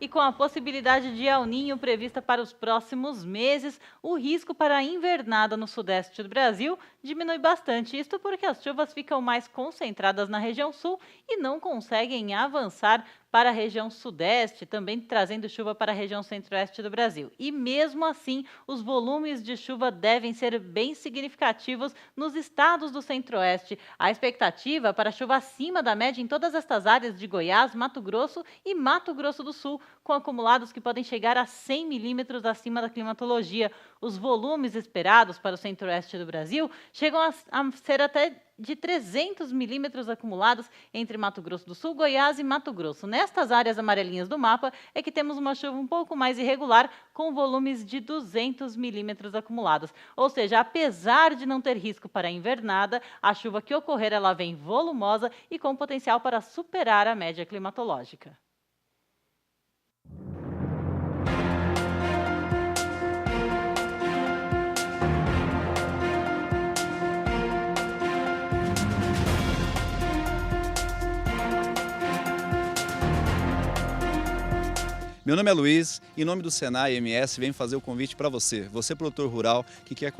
E com a possibilidade de El Niño prevista para os próximos meses, o risco para a invernada no sudeste do Brasil diminui bastante. Isto porque as chuvas ficam mais concentradas na região sul e não conseguem avançar para a região sudeste, também trazendo chuva para a região centro-oeste do Brasil. E mesmo assim, os volumes de chuva devem ser bem significativos nos estados do centro-oeste. A expectativa para chuva acima da média em todas estas áreas de Goiás, Mato Grosso e Mato Grosso do Sul, com acumulados que podem chegar a 100 milímetros acima da climatologia. Os volumes esperados para o centro-oeste do Brasil chegam a ser até de 300 milímetros acumulados entre Mato Grosso do Sul, Goiás e Mato Grosso. Nestas áreas amarelinhas do mapa é que temos uma chuva um pouco mais irregular, com volumes de 200 milímetros acumulados. Ou seja, apesar de não ter risco para a invernada, a chuva que ocorrer ela vem volumosa e com potencial para superar a média climatológica. Meu nome é Luiz, em nome do Senai MS, venho fazer o convite para você. Você, produtor rural, que quer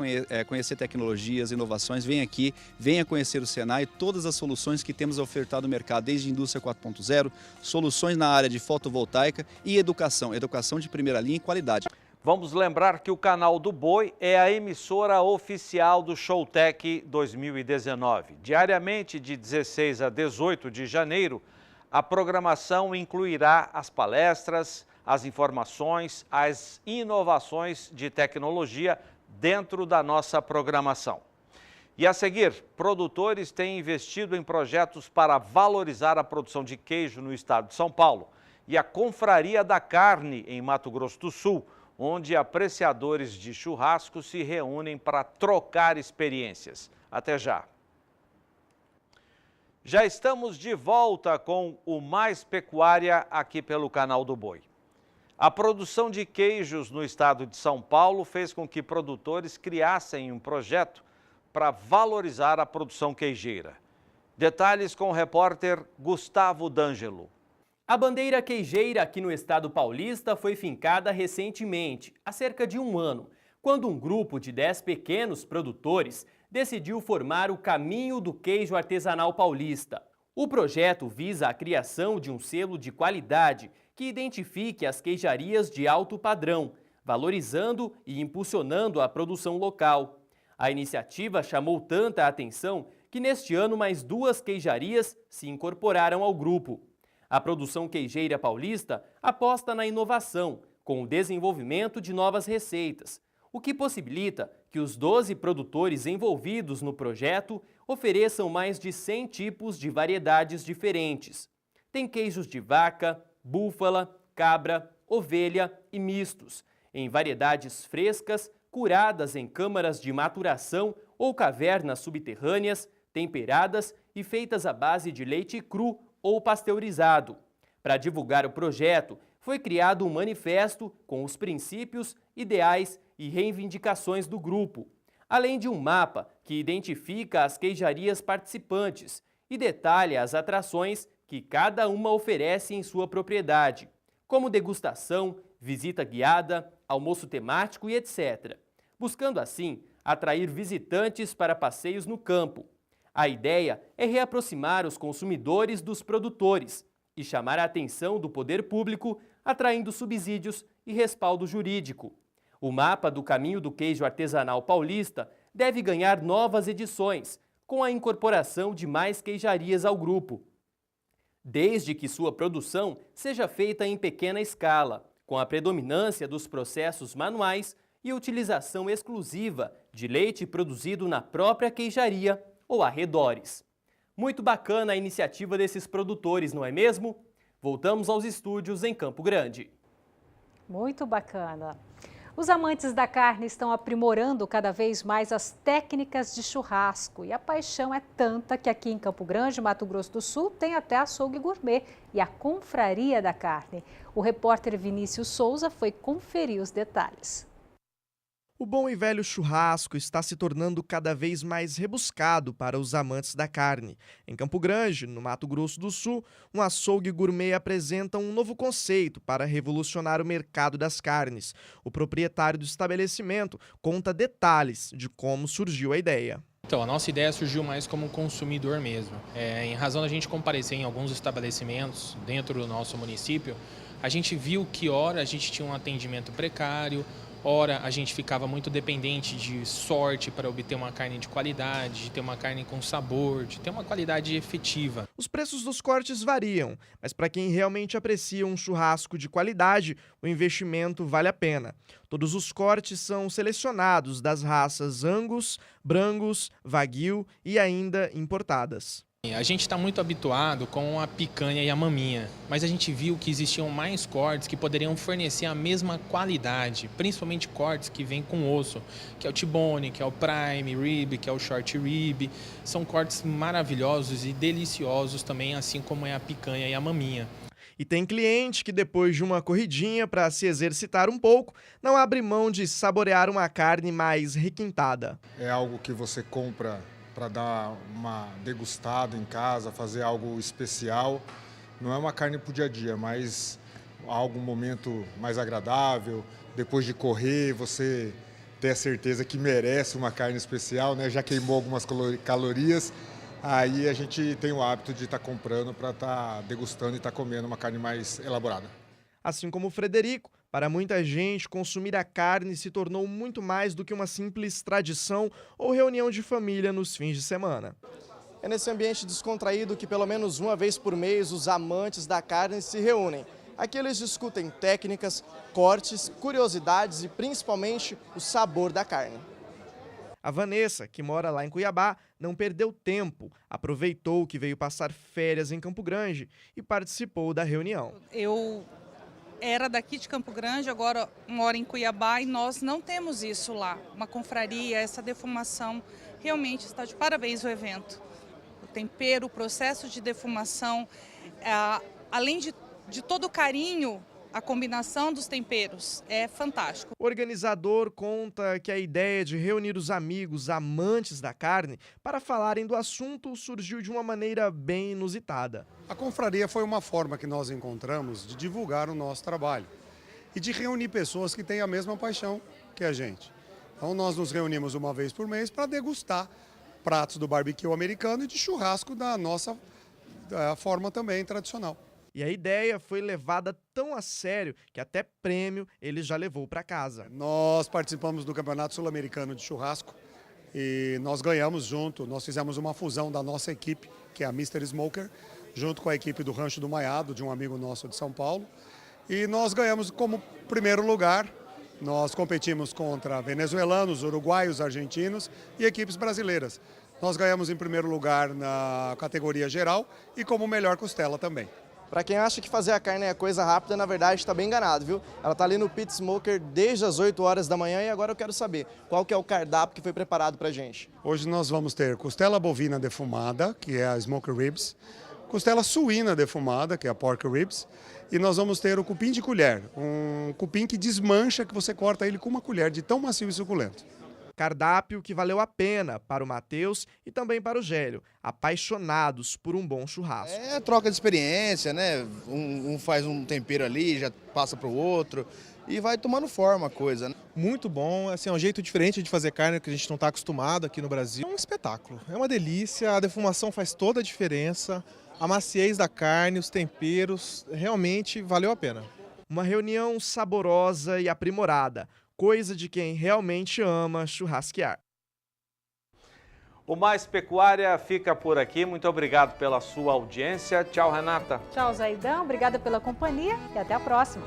conhecer tecnologias, inovações, vem aqui, venha conhecer o Senai e todas as soluções que temos ofertado no mercado, desde indústria 4.0, soluções na área de fotovoltaica e educação de primeira linha e qualidade. Vamos lembrar que o canal do Boi é a emissora oficial do Showtech 2019. Diariamente, de 16 a 18 de janeiro, a programação incluirá as palestras, as informações, as inovações de tecnologia dentro da nossa programação. E a seguir, produtores têm investido em projetos para valorizar a produção de queijo no estado de São Paulo e a Confraria da Carne em Mato Grosso do Sul, onde apreciadores de churrasco se reúnem para trocar experiências. Até já! Já estamos de volta com o Mais Pecuária aqui pelo Canal do Boi. A produção de queijos no estado de São Paulo fez com que produtores criassem um projeto para valorizar a produção queijeira. Detalhes com o repórter Gustavo D'Angelo. A bandeira queijeira aqui no estado paulista foi fincada recentemente, há cerca de um ano, quando um grupo de 10 pequenos produtores decidiu formar o Caminho do Queijo Artesanal Paulista. O projeto visa a criação de um selo de qualidade que identifique as queijarias de alto padrão, valorizando e impulsionando a produção local. A iniciativa chamou tanta atenção que neste ano mais 2 queijarias se incorporaram ao grupo. A produção queijeira paulista aposta na inovação, com o desenvolvimento de novas receitas, o que possibilita que os 12 produtores envolvidos no projeto ofereçam mais de 100 tipos de variedades diferentes. Tem queijos de vaca, búfala, cabra, ovelha e mistos, em variedades frescas, curadas em câmaras de maturação ou cavernas subterrâneas, temperadas e feitas à base de leite cru ou pasteurizado. Para divulgar o projeto, foi criado um manifesto com os princípios, ideais e reivindicações do grupo, além de um mapa que identifica as queijarias participantes e detalha as atrações que cada uma oferece em sua propriedade, como degustação, visita guiada, almoço temático e etc., buscando assim atrair visitantes para passeios no campo. A ideia é reaproximar os consumidores dos produtores e chamar a atenção do poder público, atraindo subsídios e respaldo jurídico. O mapa do Caminho do Queijo Artesanal Paulista deve ganhar novas edições, com a incorporação de mais queijarias ao grupo, desde que sua produção seja feita em pequena escala, com a predominância dos processos manuais e utilização exclusiva de leite produzido na própria queijaria ou arredores. Muito bacana a iniciativa desses produtores, não é mesmo? Voltamos aos estúdios em Campo Grande. Muito bacana. Os amantes da carne estão aprimorando cada vez mais as técnicas de churrasco. E a paixão é tanta que aqui em Campo Grande, Mato Grosso do Sul, tem até açougue gourmet e a confraria da carne. O repórter Vinícius Souza foi conferir os detalhes. O bom e velho churrasco está se tornando cada vez mais rebuscado para os amantes da carne. Em Campo Grande, no Mato Grosso do Sul, um açougue gourmet apresenta um novo conceito para revolucionar o mercado das carnes. O proprietário do estabelecimento conta detalhes de como surgiu a ideia. Então, a nossa ideia surgiu mais como consumidor mesmo. Em razão da gente comparecer em alguns estabelecimentos dentro do nosso município, a gente viu que ora a gente tinha um atendimento precário, ora a gente ficava muito dependente de sorte para obter uma carne de qualidade, de ter uma carne com sabor, de ter uma qualidade efetiva. Os preços dos cortes variam, mas para quem realmente aprecia um churrasco de qualidade, o investimento vale a pena. Todos os cortes são selecionados das raças Angus, Brangus, Wagyu e ainda importadas. A gente está muito habituado com a picanha e a maminha, mas a gente viu que existiam mais cortes que poderiam fornecer a mesma qualidade, principalmente cortes que vêm com osso, que é o T-bone, que é o prime rib, que é o short rib. São cortes maravilhosos e deliciosos também, assim como é a picanha e a maminha. E tem cliente que depois de uma corridinha para se exercitar um pouco, não abre mão de saborear uma carne mais requintada. É algo que você compra para dar uma degustada em casa, fazer algo especial. Não é uma carne para o dia a dia, mas algum momento mais agradável. Depois de correr, você ter a certeza que merece uma carne especial, né? Já queimou algumas calorias. Aí a gente tem o hábito de estar comprando para estar degustando e estar comendo uma carne mais elaborada. Assim como o Frederico, para muita gente, consumir a carne se tornou muito mais do que uma simples tradição ou reunião de família nos fins de semana. É nesse ambiente descontraído que pelo menos uma vez por mês os amantes da carne se reúnem. Aqui eles discutem técnicas, cortes, curiosidades e principalmente o sabor da carne. A Vanessa, que mora lá em Cuiabá, não perdeu tempo, aproveitou que veio passar férias em Campo Grande e participou da reunião. Eu era daqui de Campo Grande, agora moro em Cuiabá e nós não temos isso lá. Uma confraria, essa defumação, realmente está de parabéns o evento. O tempero, o processo de defumação, além de todo o carinho, a combinação dos temperos é fantástico. O organizador conta que a ideia de reunir os amigos amantes da carne para falarem do assunto surgiu de uma maneira bem inusitada. A confraria foi uma forma que nós encontramos de divulgar o nosso trabalho e de reunir pessoas que têm a mesma paixão que a gente. Então nós nos reunimos uma vez por mês para degustar pratos do barbecue americano e de churrasco da nossa forma também tradicional. E a ideia foi levada tão a sério que até prêmio ele já levou para casa. Nós participamos do Campeonato Sul-Americano de Churrasco e nós ganhamos junto, nós fizemos uma fusão da nossa equipe, que é a Mr. Smoker, junto com a equipe do Rancho do Maiado, de um amigo nosso de São Paulo. E nós ganhamos como primeiro lugar. Nós competimos contra venezuelanos, uruguaios, argentinos e equipes brasileiras. Nós ganhamos em primeiro lugar na categoria geral e como melhor costela também. Para quem acha que fazer a carne é coisa rápida, na verdade está bem enganado, viu? Ela está ali no Pit Smoker desde as 8 horas da manhã e agora eu quero saber qual que é o cardápio que foi preparado para a gente. Hoje nós vamos ter costela bovina defumada, que é a Smoker Ribs, costela suína defumada, que é a Pork Ribs, e nós vamos ter o cupim de colher, um cupim que desmancha, que você corta ele com uma colher de tão macio e suculento. Cardápio que valeu a pena para o Matheus e também para o Gélio, apaixonados por um bom churrasco. É troca de experiência, né? Um faz um tempero ali, já passa para o outro e vai tomando forma a coisa, né? Muito bom, assim, é um jeito diferente de fazer carne que a gente não está acostumado aqui no Brasil. É um espetáculo, é uma delícia, a defumação faz toda a diferença, a maciez da carne, os temperos, realmente valeu a pena. Uma reunião saborosa e aprimorada. Coisa de quem realmente ama churrasquear. O Mais Pecuária fica por aqui. Muito obrigado pela sua audiência. Tchau, Renata. Tchau, Zaidan. Obrigada pela companhia e até a próxima.